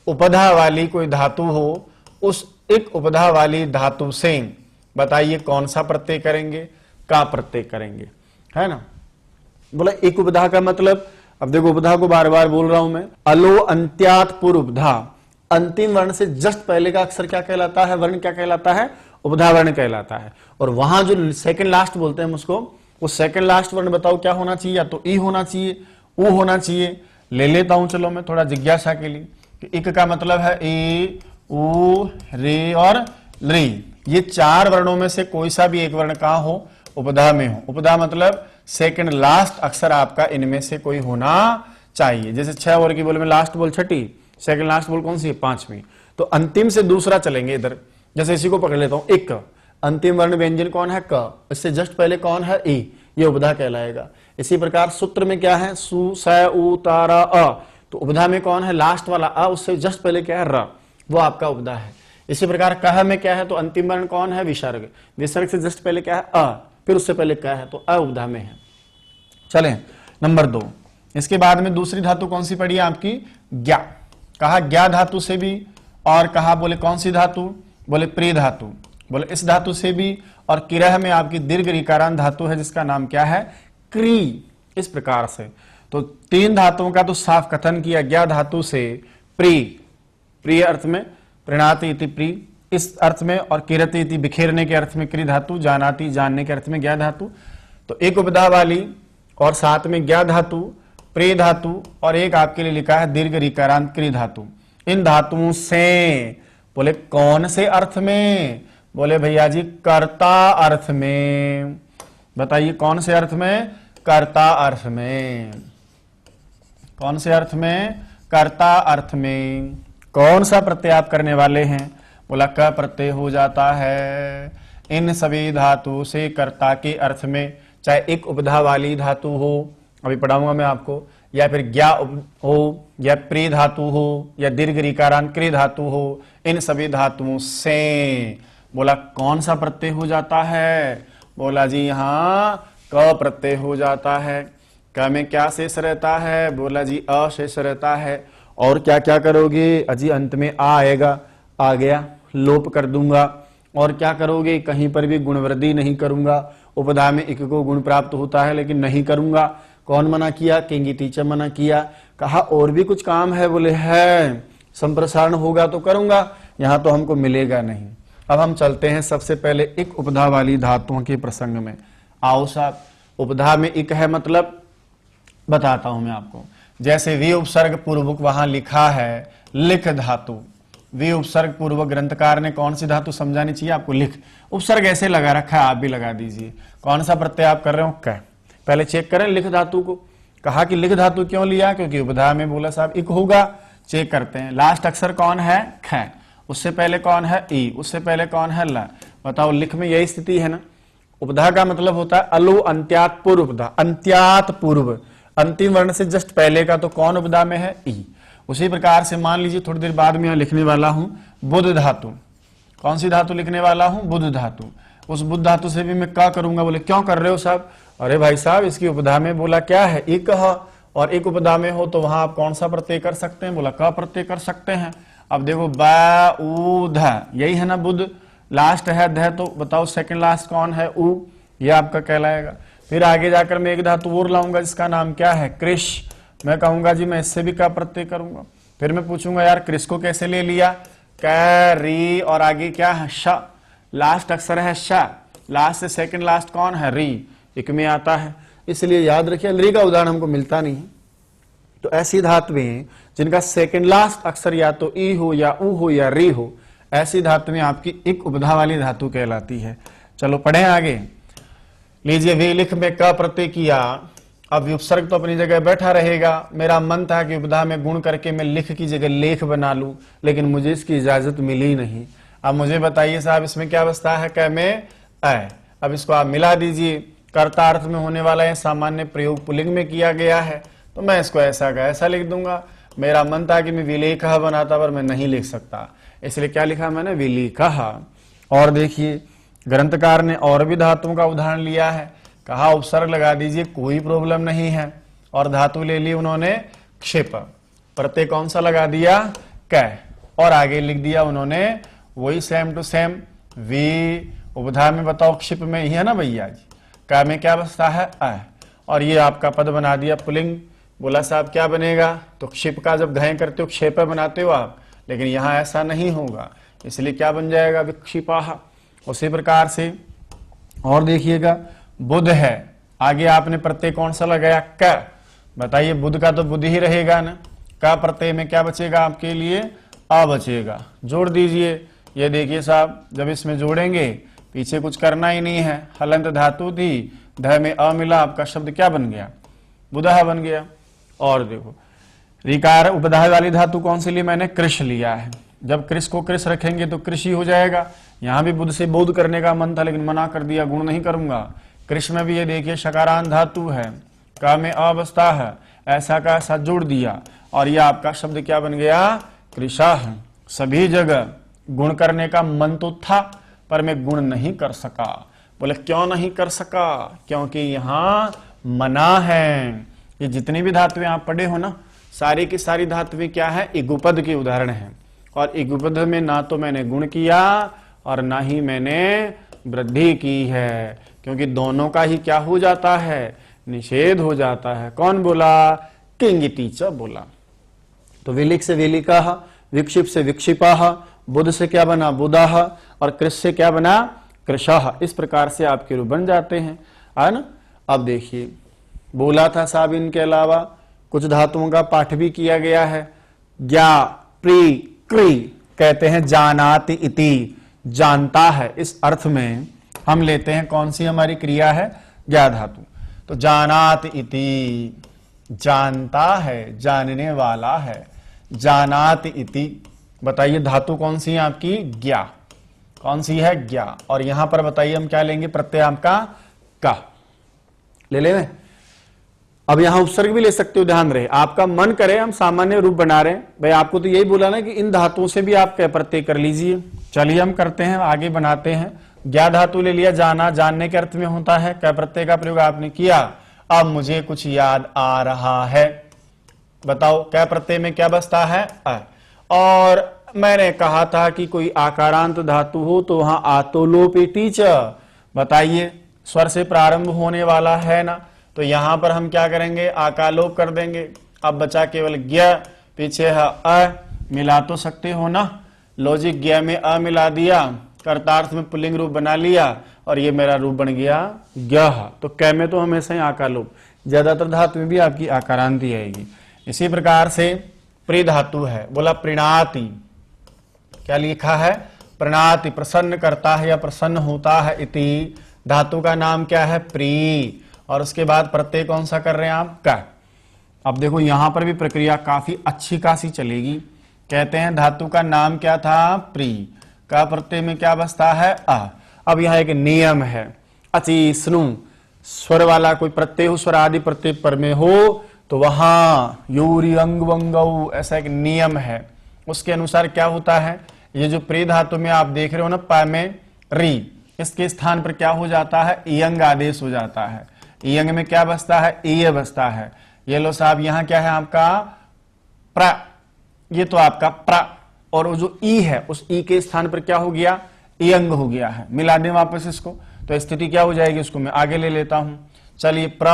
Speaker 1: उपधा वाली कोई धातु हो, उस एक उपधा वाली धातु से बताइए कौन सा प्रत्यय करेंगे, का प्रत्यय करेंगे, है ना। बोला एक उपधा का मतलब, अब देखो उपधा को बार बार बोल रहा हूं मैं, अलो अंत्यात पूर्व उपधा, अंतिम वर्ण से जस्ट पहले का अक्षर क्या कहलाता है, वर्ण क्या कहलाता है, उपधा वर्ण कहलाता है। और वहां जो सेकंड लास्ट बोलते हैं हम उसको
Speaker 2: वो सेकंड लास्ट वर्ण बताओ क्या होना चाहिए, या तो ई होना चाहिए, ऊ होना चाहिए। ले लेता हूं चलो मैं थोड़ा जिज्ञासा के लिए कि इक का मतलब है ए, ऊ, रे और री। ये चार वर्णों में से कोई सा भी एक वर्ण कहां हो, उपधा में हो। उपधा मतलब सेकंड लास्ट अक्षर आपका इनमें से कोई होना चाहिए। जैसे 6 वर्ग की बोल में लास्ट बोल छठी, सेकंड लास्ट बोल कौन सी है, 5वीं। तो अंतिम से दूसरा चलेंगे इधर। जैसे इसी को पकड़ लेता हूं, एक अंतिम वर्ण व्यंजन कौन है, क, इससे जस्ट पहले कौन है, ई, ये उपधा कहलाएगा। इसी प्रकार सूत्र में क्या है, सु, स, उ, ता, र, अ, तो उपधा में कौन है, लास्ट वाला अ, उससे जस्ट पहले क्या है, र, वो आपका उपधा है। इसी प्रकार कह में क्या है, तो अंतिम वर्ण कौन है, विसर्ग, विसर्ग से जस्ट पहले क्या है, अ, फिर उससे पहले क्या है, तो अ उपधा में है। चलें नंबर 2, इसके बाद में दूसरी धातु कौन सी पड़ी है आपकी, ज्ञा। कहा ज्ञा धातु से भी, और कहा बोले कौन सी धातु, बोले प्री धातु, बोले इस धातु से भी, और किरह में आपकी दीर्घ ऋकारांत धातु है जिसका नाम क्या है, क्री। इस प्रकार से तो 3 धातुओं का तो साफ कथन किया। ज्ञा धातु से प्री, प्रिय अर्थ में, प्रीणाति इति प्री इस अर्थ में, और किरति इति बिखेरने के अर्थ में क्री धातु, जानाति जानने के अर्थ में ज्ञा धातु। तो एक उपधा वाली और साथ में ज्ञा धातु, प्रे धातु, और एक आपके लिए लिखा है दीर्घ ऋकारांत क्री धातु। इन धातुओं से, बोले कौन से अर्थ में, बोले भैया जी कर्ता अर्थ में। बताइए कौन से अर्थ में, कर्ता अर्थ में। कौन से अर्थ में, कर्ता अर्थ में। कौन सा प्रत्यय आप करने वाले हैं, बोला क प्रत्यय हो जाता है इन सभी धातु से कर्ता के अर्थ में, चाहे एक उपधा वाली धातु हो, अभी पढ़ाऊंगा मैं आपको, या फिर ज्ञा हो, या प्री धातु हो, या दीर्घ ऋकारांत क्री धातु हो, इन सभी धातुओं से बोला कौन सा प्रत्यय हो जाता है, बोला जी यहाँ क प्रत्यय हो जाता है। क में क्या शेष रहता है, बोला जी अ शेष रहता है। और क्या क्या करोगे, अजी अंत में आ आएगा, आ गया, लोप कर दूंगा। और क्या करोगे, कहीं पर भी गुणवृद्धि नहीं करूंगा। उपधा में इक को गुण प्राप्त होता है लेकिन नहीं करूंगा। कौन मना किया, किंगी टीचर मना किया। कहा और भी कुछ काम है, बोले है, संप्रसारण होगा तो करूंगा, यहां तो हमको मिलेगा नहीं। अब हम चलते हैं सबसे पहले एक उपधा वाली धातुओं के प्रसंग में। आओ साहब, उपधा में एक है मतलब बताता हूं मैं आपको। जैसे वी उपसर्ग पूर्वक वहां लिखा है लिख धातु, वी उपसर्ग पूर्वक ग्रंथकार ने कौन सी धातु समझानी चाहिए आपको, लिख। उपसर्ग ऐसे लगा रखा है, आप भी लगा दीजिए। कौन सा प्रत्यय आप कर रहे हो, कह। पहले चेक करें लिख धातु को। कहा कि लिख धातु क्यों लिया, क्योंकि उपधा में बोला साहब इक होगा। चेक करते हैं, लास्ट अक्षर कौन है, ख, उससे पहले कौन है, ई, उससे पहले कौन है, ल। बताओ लिख में यही स्थिति है ना। उपधा का मतलब होता है अलो अंत्यात पूर्व उपधा, अंत्यात पूर्व, अंतिम वर्ण से जस्ट पहले का, तो कौन उपधा में है, ई। उसी प्रकार से मान लीजिए थोड़ी देर बाद में यहां लिखने वाला हूं बुध धातु। कौन सी धातु लिखने वाला हूं, बुध धातु। उस बुध धातु से भी मैं क्या करूंगा, बोले क्यों कर रहे हो साहब, अरे भाई साहब इसकी उपधा में बोला क्या है, एक, और एक उपधा में हो तो वहां आप कौन सा प्रत्यय कर सकते हैं, बोला का प्रत्यय कर सकते हैं। अब देखो ब उ ध, यही है ना बुध, लास्ट है ध, तो बताओ सेकंड लास्ट कौन है, उ, ये आपका कहलाएगा। फिर आगे जाकर मैं एक धातु और लाऊंगा जिसका नाम क्या है, कृष। मैं कहूंगा जी मैं इससे भी का प्रत्यय करूंगा। फिर मैं पूछूंगा यार कृष को कैसे ले लिया, क री, और आगे क्या है, श, लास्ट अक्षर है श, लास्ट से सेकंड लास्ट कौन है, री, एक में आता है। इसलिए याद रखिए री का उदाहरण हमको मिलता नहीं। तो ऐसी धातुएं जिनका सेकंड लास्ट अक्षर या तो ई हो, या उ हो, या री हो, ऐसी धातुएं आपकी एक उपधा वाली धातु कहलाती है। चलो पढ़ें आगे। लीजिए वे लिख में क प्रत्यय किया। अब उपसर्ग तो अपनी जगह बैठा रहेगा। मेरा मन था कि उपधा में गुण करके मैं लिख की जगह लेख बना लूं, लेकिन मुझे इसकी इजाजत मिली नहीं। अब मुझे बताइए साहब इसमें क्या बसता है, क में अ। अब इसको आप मिला दीजिए। कर्ता अर्थ में होने वाला है, सामान्य प्रयोग पुल्लिंग में किया गया है, तो मैं इसको ऐसा का ऐसा लिख दूंगा। मेरा मन था कि मैं विलेख बनाता, पर मैं नहीं लिख सकता, इसलिए क्या लिखा मैंने, विलेख। और देखिए ग्रंथकार ने और भी धातुओं का उदाहरण लिया है। कहा उपसर्ग लगा दीजिए, कोई प्रॉब्लम नहीं है। और धातु ले ली उन्होंने क्षिप, प्रत्यय कौन सा लगा दिया, क, और आगे लिख दिया उन्होंने वही सेम टू सेम वी। उपधा में बताओ क्षिप में ही है ना भैया जी, क में क्या बसता है, अ, और ये आपका पद बना दिया पुल्लिंग। बोला साहब क्या बनेगा, तो क्षिप का जब घय करते हो क्षेप बनाते हो आप, लेकिन यहां ऐसा नहीं होगा, इसलिए क्या बन जाएगा, विक्षिपाह। उसी प्रकार से और देखिएगा बुध है, आगे आपने प्रत्यय कौन सा लगाया, क। बताइए बुध का तो बुध ही रहेगा ना, का प्रत्यय में क्या बचेगा आपके लिए, अ बचेगा। जोड़ दीजिए। ये देखिए साहब, जब इसमें जोड़ेंगे पीछे कुछ करना ही नहीं है, हलंत धातु थी, ध में अ मिला, आपका शब्द क्या बन गया, बुधः बन गया। और देखो ऋकार उपधाय वाली धातु कौन सी ली मैंने, कृष लिया है। जब कृष को कृष रखेंगे तो कृषि हो जाएगा। यहां भी बुध से बोध करने का मन था लेकिन मना कर दिया, गुण नहीं करूंगा। कृष में भी ये देखिए शकारांत धातु है, का में अवस्था है, ऐसा का ऐसा जोड़ दिया और ये आपका शब्द क्या बन गया, कृषः। सभी जगह गुण करने का मन तो था पर मैं गुण नहीं कर सका। बोले क्यों नहीं कर सका, क्योंकि यहां मना है। ये जितनी भी धातुएं आप पढ़े हो ना, सारी की सारी धातुएं क्या है, इगुपद के उदाहरण है। और इगुपद में ना तो मैंने गुण किया और ना ही मैंने वृद्धि की है, क्योंकि दोनों का ही क्या हो जाता है, निषेध हो जाता है। कौन बोला, किंगितीच बोला। तो विलिक से विलिका, विक्षिप से विक्षिपा, बुध से क्या बना, बुधाह, और कृष से क्या बना, कृषः। इस प्रकार से आपके रूप बन जाते हैं, है ना। अब देखिए बोला था साहब इनके अलावा कुछ धातुओं का पाठ भी किया गया है। ज्ञा, प्री, क्री कहते हैं जानाति इति, जानता है। इस अर्थ में हम लेते हैं कौन सी हमारी क्रिया है, ज्ञा धातु। तो जानाति इति, जानता है, जानने वाला है, जानाति इति। बताइए धातु कौन सी है आपकी, ज्ञा। कौन सी है, ज्ञा। और यहां पर बताइए हम क्या लेंगे, प्रत्यय आपका का ले लें। अब यहां उपसर्ग भी ले सकते हो, ध्यान रहे, आपका मन करे हम सामान्य रूप बना रहे हैं। भाई आपको तो यही बोला ना कि इन धातुओं से भी आप क्या प्रत्यय कर लीजिए। चलिए हम करते हैं, आगे बनाते हैं। ज्ञा धातु ले लिया, जाना जानने के अर्थ में होता है, क्या प्रत्यय का प्रयोग आपने किया। अब मुझे कुछ याद आ रहा है, बताओ क्या प्रत्यय में क्या बसता है, अ। और मैंने कहा था कि कोई आकारांत धातु हो तो वहां आतोलोपेटी च। बताइए स्वर से प्रारंभ होने वाला है ना, तो यहां पर हम क्या करेंगे, आकालोप कर देंगे। अब बचा केवल ज्ञ, पीछे है अ, मिला तो सकते हो ना। लॉजिक ज्ञ में अ मिला दिया, कर्तार्थ में पुल्लिंग रूप बना लिया और ये मेरा रूप बन गया ज्ञः। तो कै में तो हमेशा ही आकालोप, ज्यादातर धातु में भी आपकी आकारांति आएगी। इसी प्रकार से प्री धातु है, बोला प्रीणाति, क्या लिखा है, प्रीणाति, प्रसन्न करता है या प्रसन्न होता है। इति धातु का नाम क्या है, प्री। और उसके बाद प्रत्यय कौन सा कर रहे हैं आप, का। अब देखो यहां पर भी प्रक्रिया काफी अच्छी खासी चलेगी। कहते हैं धातु का नाम क्या था, प्री, का प्रत्यय में क्या बसता है, अ। अब यहां एक नियम है, अचि स्नु, स्वर वाला कोई प्रत्यय हो, स्वर आदि प्रत्यय पर में हो तो वहां यूरी अंग वंगौ, ऐसा एक नियम है। उसके अनुसार क्या होता है, ये जो प्री धातु में आप देख रहे हो ना, पा में री, इसके स्थान पर क्या हो जाता है, इयंग आदेश हो जाता है। इयंग में क्या बसता है, ईय बसता है। ये लो साहब यहां क्या है आपका प्र, ये तो आपका प्र, और वो जो ई है उस ई के स्थान पर क्या हो गया, इयंग हो गया है। मिला दें वापस इसको, तो स्थिति क्या हो जाएगी, उसको मैं आगे ले लेता हूं। चलिए प्र,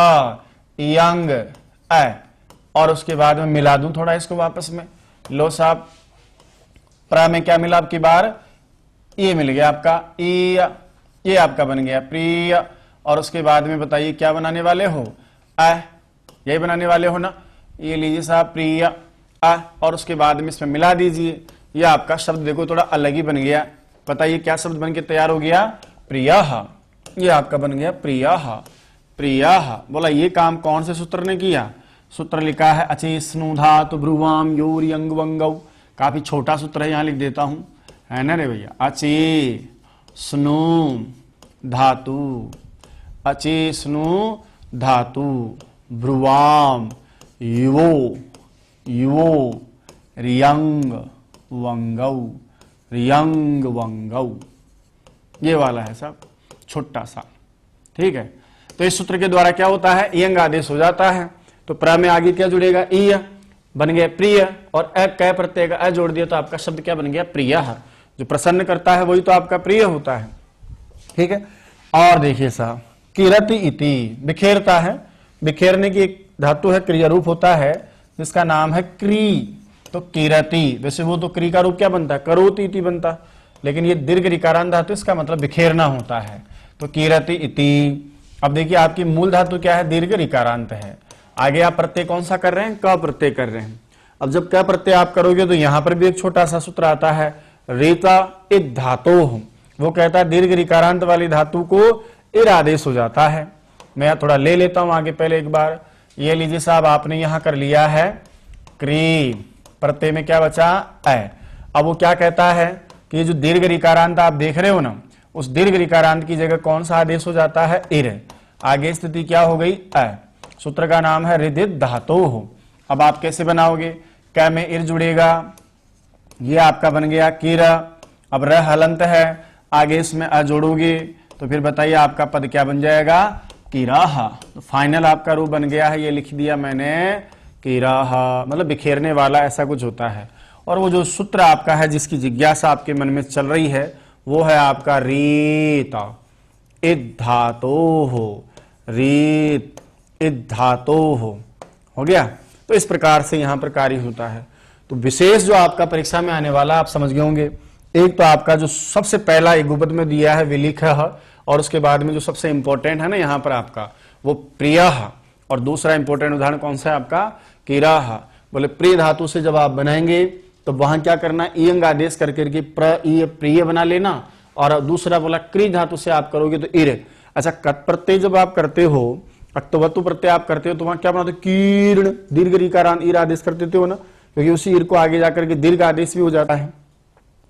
Speaker 2: इयंग, अ, और उसके बाद में मिला दूं थोड़ा इसको वापस में। लो साहब प्र में क्या मिला आपकी बार, ये मिल गया आपका ई, ये आपका बन गया प्रिय। और उसके बाद में बताइए क्या बनाने वाले हो, अ, यही बनाने वाले हो ना। ये लीजिए साहब प्रिय अ, और उसके बाद में इसमें मिला दीजिए। ये आपका शब्द देखो थोड़ा अलग ही बन गया। बताइए क्या शब्द बन के तैयार हो गया, प्रियः। ये आपका बन गया प्रियः, प्रियः। बोला ये काम कौन से सूत्र ने किया, सूत्र लिखा है अचि स्नु धातु भ्रुवाम योरि अंग वंगौ। काफी छोटा सूत्र है, यहां लिख देता हूं, है ना रे भैया। अचि स्नु धातु, अचि स्नु धातु भ्रुवाम युवो, युवो रियंग वंगौ, रियंग वंगौ। ये वाला है सब छोटा सा, ठीक है। तो इस सूत्र के द्वारा क्या होता है, इयंग आदेश हो जाता है। तो प्र में आगे क्या जुड़ेगा, ईय, बन गया प्रिय, और अ कै प्रत्यय का अ जोड़ दिया तो आपका शब्द क्या बन गया, प्रियः। जो प्रसन्न करता है वही तो आपका प्रिय होता है, ठीक है। और देखिए साहब किरति इति, बिखेरता है। बिखेरने की एक धातु है, क्रिया रूप होता है जिसका नाम है क्री। तो किरति, वैसे वो तो क्री का रूप क्या बनता है, करोति इति बनता, लेकिन ये दीर्घ ऋकारांत धातु, इसका मतलब बिखेरना होता है। तो किरति इति, अब देखिए आपकी मूल धातु क्या है, दीर्घ ऋकारांत है। आगे आप प्रत्यय कौन सा कर रहे हैं, क प्रत्यय कर रहे हैं। अब जब क प्रत्यय आप करोगे तो यहां पर भी एक छोटा सा सूत्र आता है, रेता इत धातो। वो कहता है दीर्घ ऋकारांत वाली धातु को ir आदेश हो जाता है। मैं थोड़ा ले लेता हूं आगे, पहले एक बार ये लीजिए साहब, आपने यहां कर लिया है क्री, प्रत्यय में क्या बचा, अ। अब वो क्या कहता है कि जो दीर्घ ऋकारांत आप देख रहे हो ना, उस दीर्घ ऋकारांत की जगह कौन सा आदेश हो जाता है, इर। आगे स्थिति क्या हो गई, अ। सूत्र का नाम है रिदित धातो हो। अब आप कैसे बनाओगे, क में इर जुड़ेगा, ये आपका बन गया किर। अब र हलंत है, आगे इसमें अ जोड़ोगे तो फिर बताइए आपका पद क्या बन जाएगा, किराह। तो फाइनल आपका रूप बन गया है, ये लिख दिया मैंने किराह, मतलब बिखेरने वाला, ऐसा कुछ होता है। और वो जो सूत्र आपका है जिसकी जिज्ञासा आपके मन में चल रही है वो है आपका रीत इत धातो हो, रीत इत धातो हो गया। तो इस प्रकार से यहां पर कार्य होता है। तो विशेष जो आपका परीक्षा में आने वाला आप समझ गए होंगे, एक तो आपका जो सबसे पहला एक उपपद में दिया है विलिख, और उसके बाद में जो सबसे इंपॉर्टेंट है ना यहाँ पर आपका वो प्रिय, और दूसरा इंपॉर्टेंट उदाहरण कौन सा है आपका, किराह। बोले प्रिय धातु से जब आप बनाएंगे तो वहां क्या करना, ईयंग आदेश करके प्रिय बना लेना, और दूसरा बोला क्री धातु से आप करोगे तो इर। अच्छा, कत प्रत्यय जब आप करते हो, अक्तवतु प्रत्यय आप करते हो तो वहां क्या बनाते हो, कीर्ण, दीर्घ ऋकारांत ईर आदेश कर देते हो ना, क्योंकि उसी ईर को आगे जाकर के दीर्घ आदेश भी हो जाता है।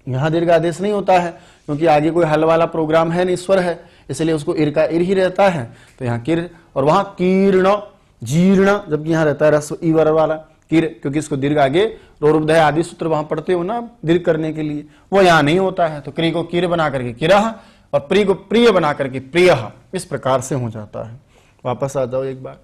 Speaker 2: यहां दीर्घ आदेश नहीं होता है क्योंकि आगे कोई हल वाला प्रोग्राम है नहीं, स्वर है, इसलिए उसको इर का इर ही रहता है। तो यहाँ किर, और वहां कीर्ण जीर्ण, जबकि यहाँ रहता है रस्व ईवर वाला किर, क्योंकि इसको दीर्घ आगे रोरुदय आदि सूत्र वहां पढ़ते हो ना दीर्घ करने के लिए, वो यहाँ नहीं होता है। तो क्री को किर बना करके किरह, और प्रिय को प्रिय बना करके प्रिय, इस प्रकार से हो जाता है। वापस आ जाओ एक बार,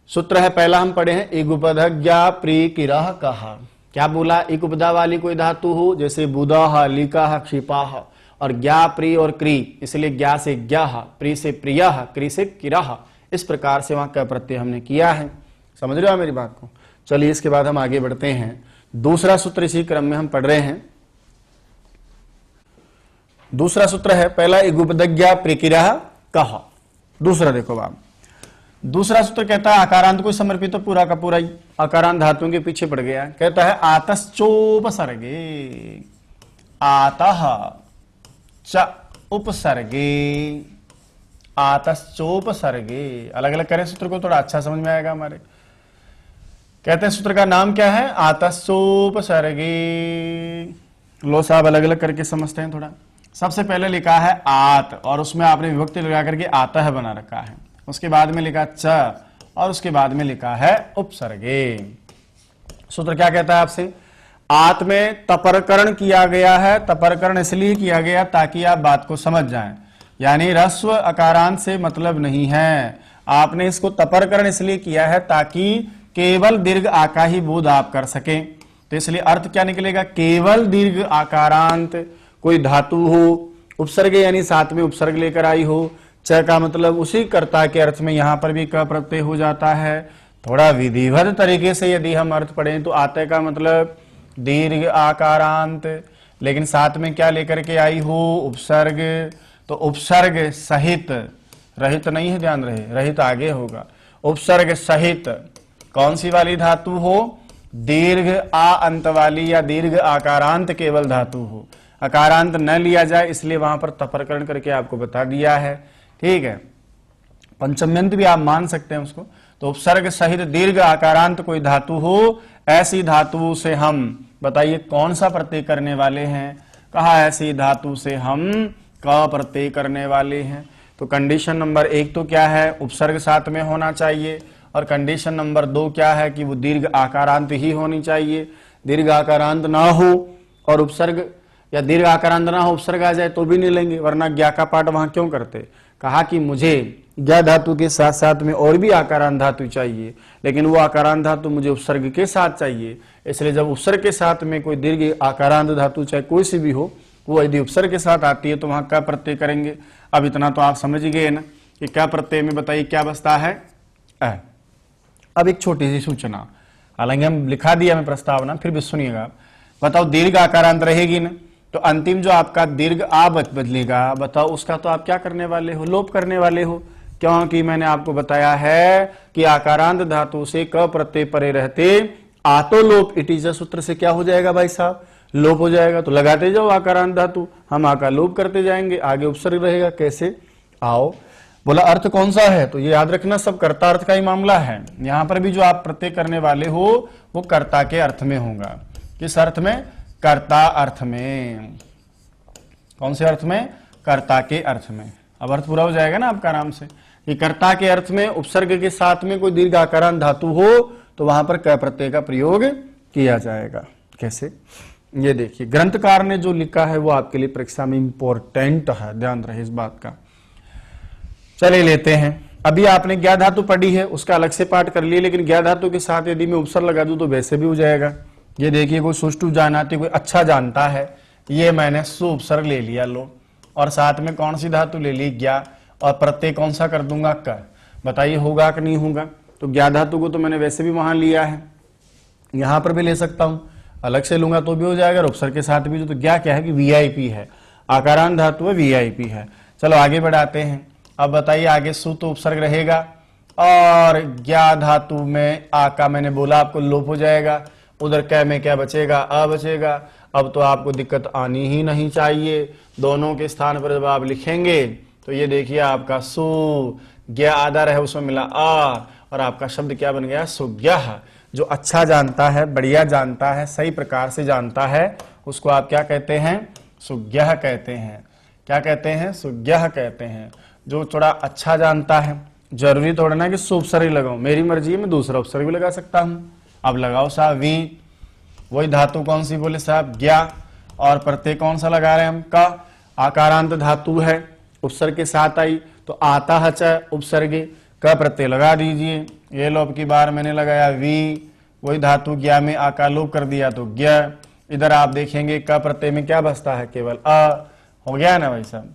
Speaker 2: सूत्र है पहला हम पढ़े हैं, एक उपधा प्रिय किरह कहा। क्या बोला, एक उपदा वाली कोई धातु हो, जैसे बुधा, लिका, क्षिपाह, और ज्ञा प्रिय और क्री, इसलिए ज्ञा से ज्ञा, प्रिय से प्रिय, क्री से किराह, इस प्रकार से वहां क प्रत्यय हमने किया है। समझ रहे हो मेरी बात को। चलिए इसके बाद हम आगे बढ़ते हैं, दूसरा सूत्र इसी क्रम में हम पढ़ रहे हैं। दूसरा सूत्र है पहला, एक उपदज्ञा प्रिकिरह कहा। दूसरा देखो आप, दूसरा सूत्र कहता है आकारांत को समर्पित, तो पूरा का पूरा ही आकारांत धातुओं के पीछे पड़ गया। कहता है आतश्चोपसर्गे, आतः च उपसर्गे, आतश्चोपसर्गे। अलग अलग करें सूत्र को, थोड़ा अच्छा समझ में आएगा हमारे। कहते हैं सूत्र का नाम क्या है, आतश्चोपसर्गे। लो साहब अलग अलग करके समझते हैं थोड़ा। सबसे पहले लिखा है आत, और उसमें आपने विभक्ति लगा करके आतः बना रखा है। उसके बाद में लिखा च, और उसके बाद में लिखा है उपसर्गे। सूत्र क्या कहता है आपसे, आत में तपरकरण किया गया है। तपरकरण इसलिए किया गया ताकि आप बात को समझ जाएं, यानी रस्व अकारांत से मतलब नहीं है। आपने इसको तपरकरण इसलिए किया है ताकि केवल दीर्घ आका ही बोध आप कर सकें। तो इसलिए अर्थ क्या निकलेगा, केवल दीर्घ आकारांत कोई धातु हो, उपसर्ग यानी साथ में उपसर्ग लेकर आई हो। च का मतलब उसी कर्ता के अर्थ में यहां पर भी क प्रत्यय हो जाता है। थोड़ा विधिवत तरीके से यदि हम अर्थ पढ़ें तो आते का मतलब दीर्घ आकारांत, लेकिन साथ में क्या लेकर के आई हो, उपसर्ग। तो उपसर्ग सहित, रहित नहीं है, ध्यान रहे, रहित आगे होगा। उपसर्ग सहित कौन सी वाली धातु हो, दीर्घ आ अंत वाली या दीर्घ आकारांत केवल धातु हो। आकारांत न लिया जाए इसलिए वहां पर तपरकरण करके आपको बता दिया है, ठीक है। पंचम्यंत भी आप मान सकते हैं उसको। तो उपसर्ग सहित दीर्घ आकारांत कोई धातु हो, ऐसी धातु से हम, बताइए कौन सा प्रत्यय करने वाले हैं, कहा ऐसी धातु से हम क प्रत्यय करने वाले हैं। तो कंडीशन नंबर 1 तो क्या है, उपसर्ग साथ में होना चाहिए, और कंडीशन नंबर 2 क्या है कि वो दीर्घ आकारांत ही होनी चाहिए। दीर्घ आकारांत ना हो और उपसर्ग, या दीर्घ आकारांत ना हो उपसर्ग आ जाए तो भी नहीं लेंगे, वरना ज्ञा का पाठ वहां क्यों करते। कहा कि मुझे ज्ञा धातु के साथ साथ में और भी आकारांत धातु चाहिए, लेकिन वो आकारांत धातु मुझे उपसर्ग के साथ चाहिए। इसलिए जब उपसर्ग के साथ में कोई दीर्घ आकारांत धातु चाहे कोई सी भी हो, वो यदि उपसर्ग के साथ आती है तो वहां क्या प्रत्यय करेंगे। अब इतना तो आप समझ गए ना कि क्या प्रत्यय में बताइए क्या बसता है, अ। अब एक छोटी सी सूचना, हालांकि हम लिखा दिया मैं प्रस्तावना, फिर भी सुनिएगा। बताओ दीर्घ आकारांत रहेगी ना, तो अंतिम जो आपका दीर्घ आ बदलेगा, बताओ उसका तो आप क्या करने वाले हो, लोप करने वाले हो।
Speaker 1: क्योंकि मैंने आपको बताया है कि आकारांत धातु से क प्रत्यय परे रहते आतो लोप इटीजा सूत्र से क्या हो जाएगा भाई साहब, लोप हो जाएगा। तो लगाते जाओ आकारांत धातु, हम आकार लोप करते जाएंगे, आगे उपसर्ग रहेगा। कैसे, आओ। बोला अर्थ कौन सा है, तो ये याद रखना सब कर्ता अर्थ का ही मामला है। यहां पर भी जो आप प्रत्यय करने वाले हो वो कर्ता के अर्थ में होगा। किस अर्थ में, कर्ता अर्थ में। कौन से अर्थ में, कर्ता के अर्थ में। अब अर्थ पूरा हो जाएगा ना आपका आराम से कि कर्ता के अर्थ में उपसर्ग के साथ में कोई दीर्घ आकारांत धातु हो तो वहां पर क प्रत्यय का प्रयोग किया जाएगा। कैसे, ये देखिए ग्रंथकार ने जो लिखा है वो आपके लिए परीक्षा में इंपॉर्टेंट है, ध्यान रहे इस बात का। चले लेते हैं, अभी आपने ज्ञा धातु पढ़ी है, उसका अलग से पाठ कर लिए, लेकिन ज्ञा धातु के साथ यदि मैं उपसर्ग लगा दूं तो वैसे भी हो जाएगा। ये देखिए कोई सुष्टु जानाते, कोई अच्छा जानता है, ये मैंने सु उपसर्ग ले लिया, लो, और साथ में कौन सी धातु ले ली, ज्ञा, और प्रत्यय कौन सा कर दूंगा, क। बताइए होगा कि नहीं होगा। तो ज्ञा धातु को तो मैंने वैसे भी वहां लिया है, यहां पर भी ले सकता हूं, अलग से लूंगा तो भी हो जाएगा, उपसर्ग के साथ भी। तो ज्ञा क्या है कि वीआईपी है, आकारांत धातु है, वीआईपी है। चलो आगे बढ़ाते हैं। अब बताइए आगे सु तो उपसर्ग रहेगा, और ज्ञा धातु में आ का मैंने बोला आपको लोप हो जाएगा, उधर कै में क्या बचेगा, अ बचेगा। अब तो आपको दिक्कत आनी ही नहीं चाहिए, दोनों के स्थान पर जब आप लिखेंगे तो ये देखिए आपका सु ज्ञा आधा रहे उसमें मिला आ, और आपका शब्द क्या बन गया, सुज्ञः। जो अच्छा जानता है, बढ़िया जानता है, सही प्रकार से जानता है, उसको आप क्या कहते हैं, सुज्ञः कहते हैं। क्या कहते हैं, सुज्ञः कहते हैं। जो थोड़ा अच्छा जानता है, जरूरी थोड़ा ना कि सु उपसर्ग लगाऊं, मेरी मर्जी है, मैं दूसरा उपसर्ग भी लगा सकता हूं। अब लगाओ साहब वी, वही धातु कौन सी बोले साहब, ज्ञा, और प्रत्यय कौन सा लगा रहे हैं हम, का। आकारांत धातु है, उपसर्ग के साथ आई तो आता है च उपसर्गे, का प्रत्यय लगा दीजिए। ये लो अब की बार मैंने लगाया वी, वही धातु ज्ञा में आकार लोप कर दिया तो ज्ञ। इधर आप देखेंगे का प्रत्यय में क्या बचता है, केवल अ। हो गया ना भाई साहब,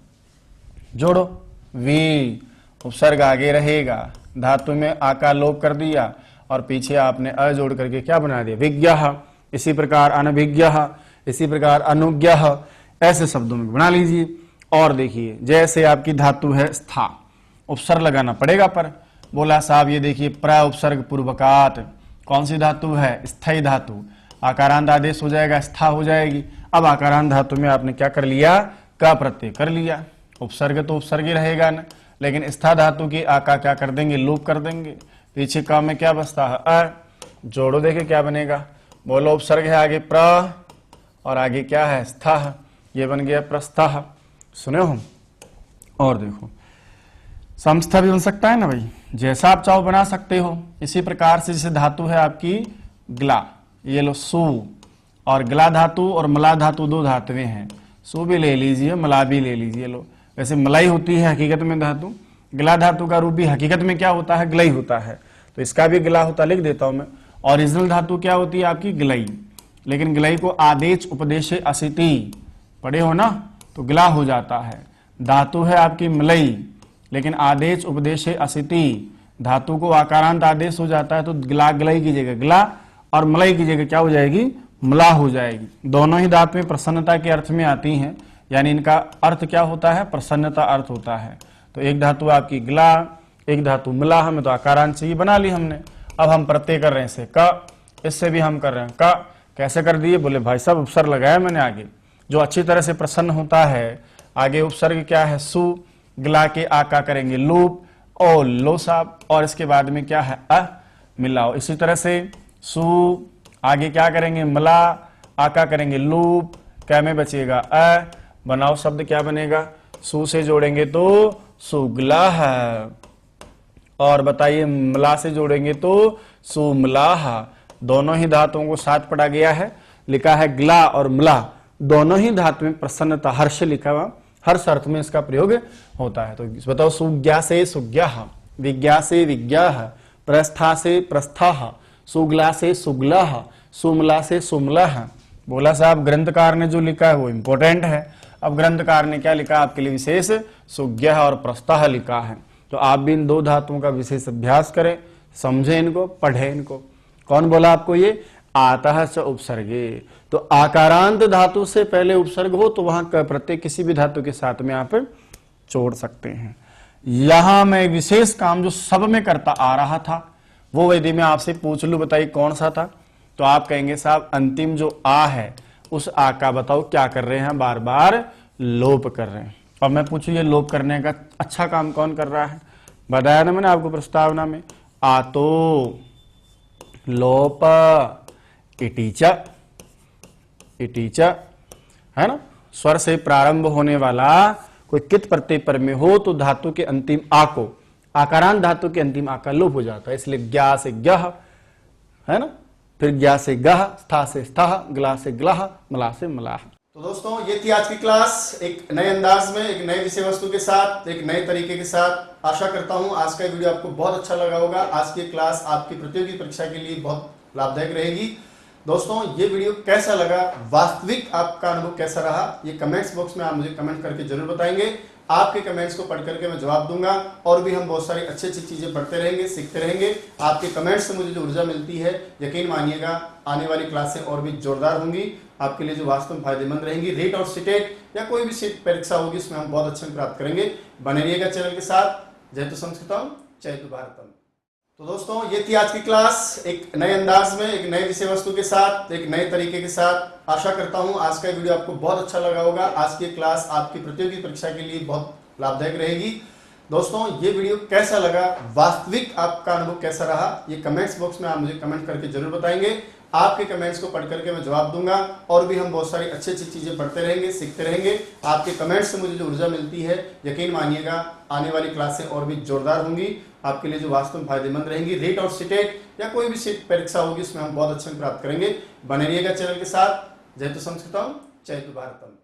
Speaker 1: जोड़ो वी, उपसर्ग आगे रहेगा, धातु में आकार लोप कर दिया, और पीछे आपने अ जोड़ करके क्या बना दिया, विज्ञः। इसी प्रकार अनभिज्ञः, इसी प्रकार अनुज्ञः, ऐसे शब्दों में बना लीजिए। और देखिए जैसे आपकी धातु है स्था, उपसर्ग लगाना पड़ेगा पर, बोला साहब ये देखिए प्र उपसर्ग पूर्वकात, कौन सी धातु है, स्थायी धातु, आकारांत आदेश हो जाएगा, स्था हो जाएगी। अब आकारांत धातु में आपने क्या कर लिया, का प्रत्यय कर लिया, उपसर्ग तो उपसर्ग ही रहेगा ना, लेकिन स्था धातु की आका क्या कर देंगे, लोप कर देंगे। पीछे का में क्या बचता है, अ। जोड़ो देखे क्या बनेगा, बोलो उपसर्ग है आगे प्र, और आगे क्या है, स्था, ये बन गया प्रस्था। सुने हो। और देखो समस्था भी बन सकता है ना भाई, जैसा आप चाहो बना सकते हो। इसी प्रकार से जैसे धातु है आपकी ग्ला, ये लो सु, और ग्ला धातु और मला धातु दो धातुएं हैं, सु भी ले लीजिए, मला भी ले लीजिए। लो वैसे मलाई होती है हकीकत में धातु, ग्ला धातु का रूप भी हकीकत में क्या होता है, ग्लई होता है, तो इसका भी ग्ला होता, लिख देता हूं मैं। ओरिजिनल धातु क्या होती है आपकी, ग्लई, लेकिन ग्लई को आदेश उपदेश असिति पढ़े हो ना, तो ग्ला हो जाता है। धातु है आपकी मलई, लेकिन आदेश उपदेश असिति, धातु को आकारांत आदेश हो जाता है तो ग्ला ग्लई की जगह ग्ला, और मलई की जगह क्या हो जाएगी, मला हो जाएगी। दोनों ही धातुएं प्रसन्नता के अर्थ में आती हैं, यानी इनका अर्थ क्या होता है, प्रसन्नता अर्थ होता है। तो एक धातु आपकी ग्ला, एक धातु मला, हमें तो आकारांत से ही बना ली हमने। अब हम प्रत्यय कर रहे हैं इसे क, इससे भी हम कर रहे हैं क। कैसे कर दिए, बोले भाई साहब उपसर्ग लगाया मैंने आगे, जो अच्छी तरह से प्रसन्न होता है। आगे उपसर्ग क्या है, सु, ग्ला के आका करेंगे लूप, ओ लो साहब, और इसके बाद में क्या है, अ, मिलाओ। इसी तरह से सु, आगे क्या करेंगे, मला, आका करेंगे लूप, क्या में बचेगा अ, बनाओ शब्द क्या बनेगा, सु से जोड़ेंगे तो सुगला है, और बताइए मला से जोड़ेंगे तो सुमलाह। दोनों ही धातुओं को साथ पढ़ा गया है, लिखा है ग्ला और मला, दोनों ही धातु में प्रसन्नता हर्ष लिखा हुआ, हर्ष अर्थ में इसका प्रयोग होता है। तो बताओ सुज्ञा से सुज्ञः, विज्ञा से विज्ञाः, प्रस्था से प्रस्थाः, सुगला से सुगलाः, सुमला से सुमलाः। बोला साहब ग्रंथकार ने जो लिखा है वो इंपॉर्टेंट है। अब ग्रंथकार ने क्या लिखा आपके लिए, विशेष सुज्ञः और प्रस्थाः लिखा है। तो आप भी इन दो धातुओं का विशेष अभ्यास करें, समझे इनको, पढ़े इनको। कौन बोला आपको ये, आता च उपसर्गे। तो आकारांत धातु से पहले उपसर्ग हो तो वहां का प्रत्यय किसी भी धातु के साथ में आप जोड़ सकते हैं।
Speaker 2: यहां मैं विशेष काम जो सब में करता आ रहा था, वो यदि मैं आपसे पूछ लूं बताइए कौन सा था, तो आप कहेंगे साहब अंतिम जो आ है उस आ का बताओ क्या कर रहे हैं, बार बार लोप कर रहे हैं। और मैं पूछूं ये लोप करने का अच्छा काम कौन कर रहा है, बताया ना मैंने आपको प्रस्तावना में, आतो लोप इटीच, इटीच है ना। स्वर से प्रारंभ होने वाला कोई कित प्रत्यय पर में हो तो धातु के अंतिम आ को, आकारांत धातु के अंतिम आ का लोप हो जाता है, इसलिए ज्ञा से ग्यह है ना, फिर ज्ञा से गह, स्था से स्थः, ग्ला से ग्लह, मला से मलाह। तो दोस्तों ये थी आज की क्लास, एक नए अंदाज में, एक नए विषय वस्तु के साथ, एक नए तरीके के साथ। आशा करता हूं आज का वीडियो आपको बहुत अच्छा लगा होगा। आज की क्लास आपकी प्रतियोगी परीक्षा के लिए बहुत लाभदायक रहेगी। दोस्तों ये वीडियो कैसा लगा, वास्तविक आपका अनुभव कैसा रहा, ये कमेंट्स बॉक्स में आप मुझे कमेंट करके जरूर बताएंगे। आपके कमेंट्स को पढ़ करके मैं जवाब दूंगा, और भी हम बहुत सारी अच्छी अच्छी चीजें पढ़ते रहेंगे, सीखते रहेंगे। आपके कमेंट्स से मुझे जो ऊर्जा मिलती है, यकीन मानिएगा आने वाली क्लासें और भी जोरदार होंगी, आपके लिए जो वास्तव में फायदेमंद रहेंगी। रेट और सीटेट या कोई भी सीट परीक्षा होगी उसमें हम बहुत अच्छे प्राप्त करेंगे। बने रहिएगा चैनल के साथ। जय तो संस्कृतम, जय तो भारतम। तो दोस्तों ये थी आज की क्लास, एक नए अंदाज में, एक नए विषय वस्तु के साथ, एक नए तरीके के साथ। आशा करता हूं आज का वीडियो आपको बहुत अच्छा लगा होगा। आज की क्लास आपकी प्रतियोगी परीक्षा के लिए बहुत लाभदायक रहेगी। दोस्तों ये वीडियो कैसा लगा, वास्तविक आपका अनुभव कैसा रहा, ये कमेंट्स बॉक्स में आप मुझे कमेंट करके जरूर बताएंगे। आपके कमेंट्स को पढ़ करके मैं जवाब दूंगा, और भी हम बहुत सारी अच्छी अच्छी चीजें पढ़ते रहेंगे, सीखते रहेंगे। आपके कमेंट्स से मुझे जो ऊर्जा मिलती है, यकीन मानिएगा आने वाली क्लासें और भी जोरदार होंगी, आपके लिए जो वास्तव में फायदेमंद रहेंगी। रेट और सीटेट या कोई भी सीट परीक्षा होगी उसमें हम बहुत अच्छे प्राप्त करेंगे। बने रहिएगा चैनल के साथ। जय तो संस्कृतम, जय तो भारतम।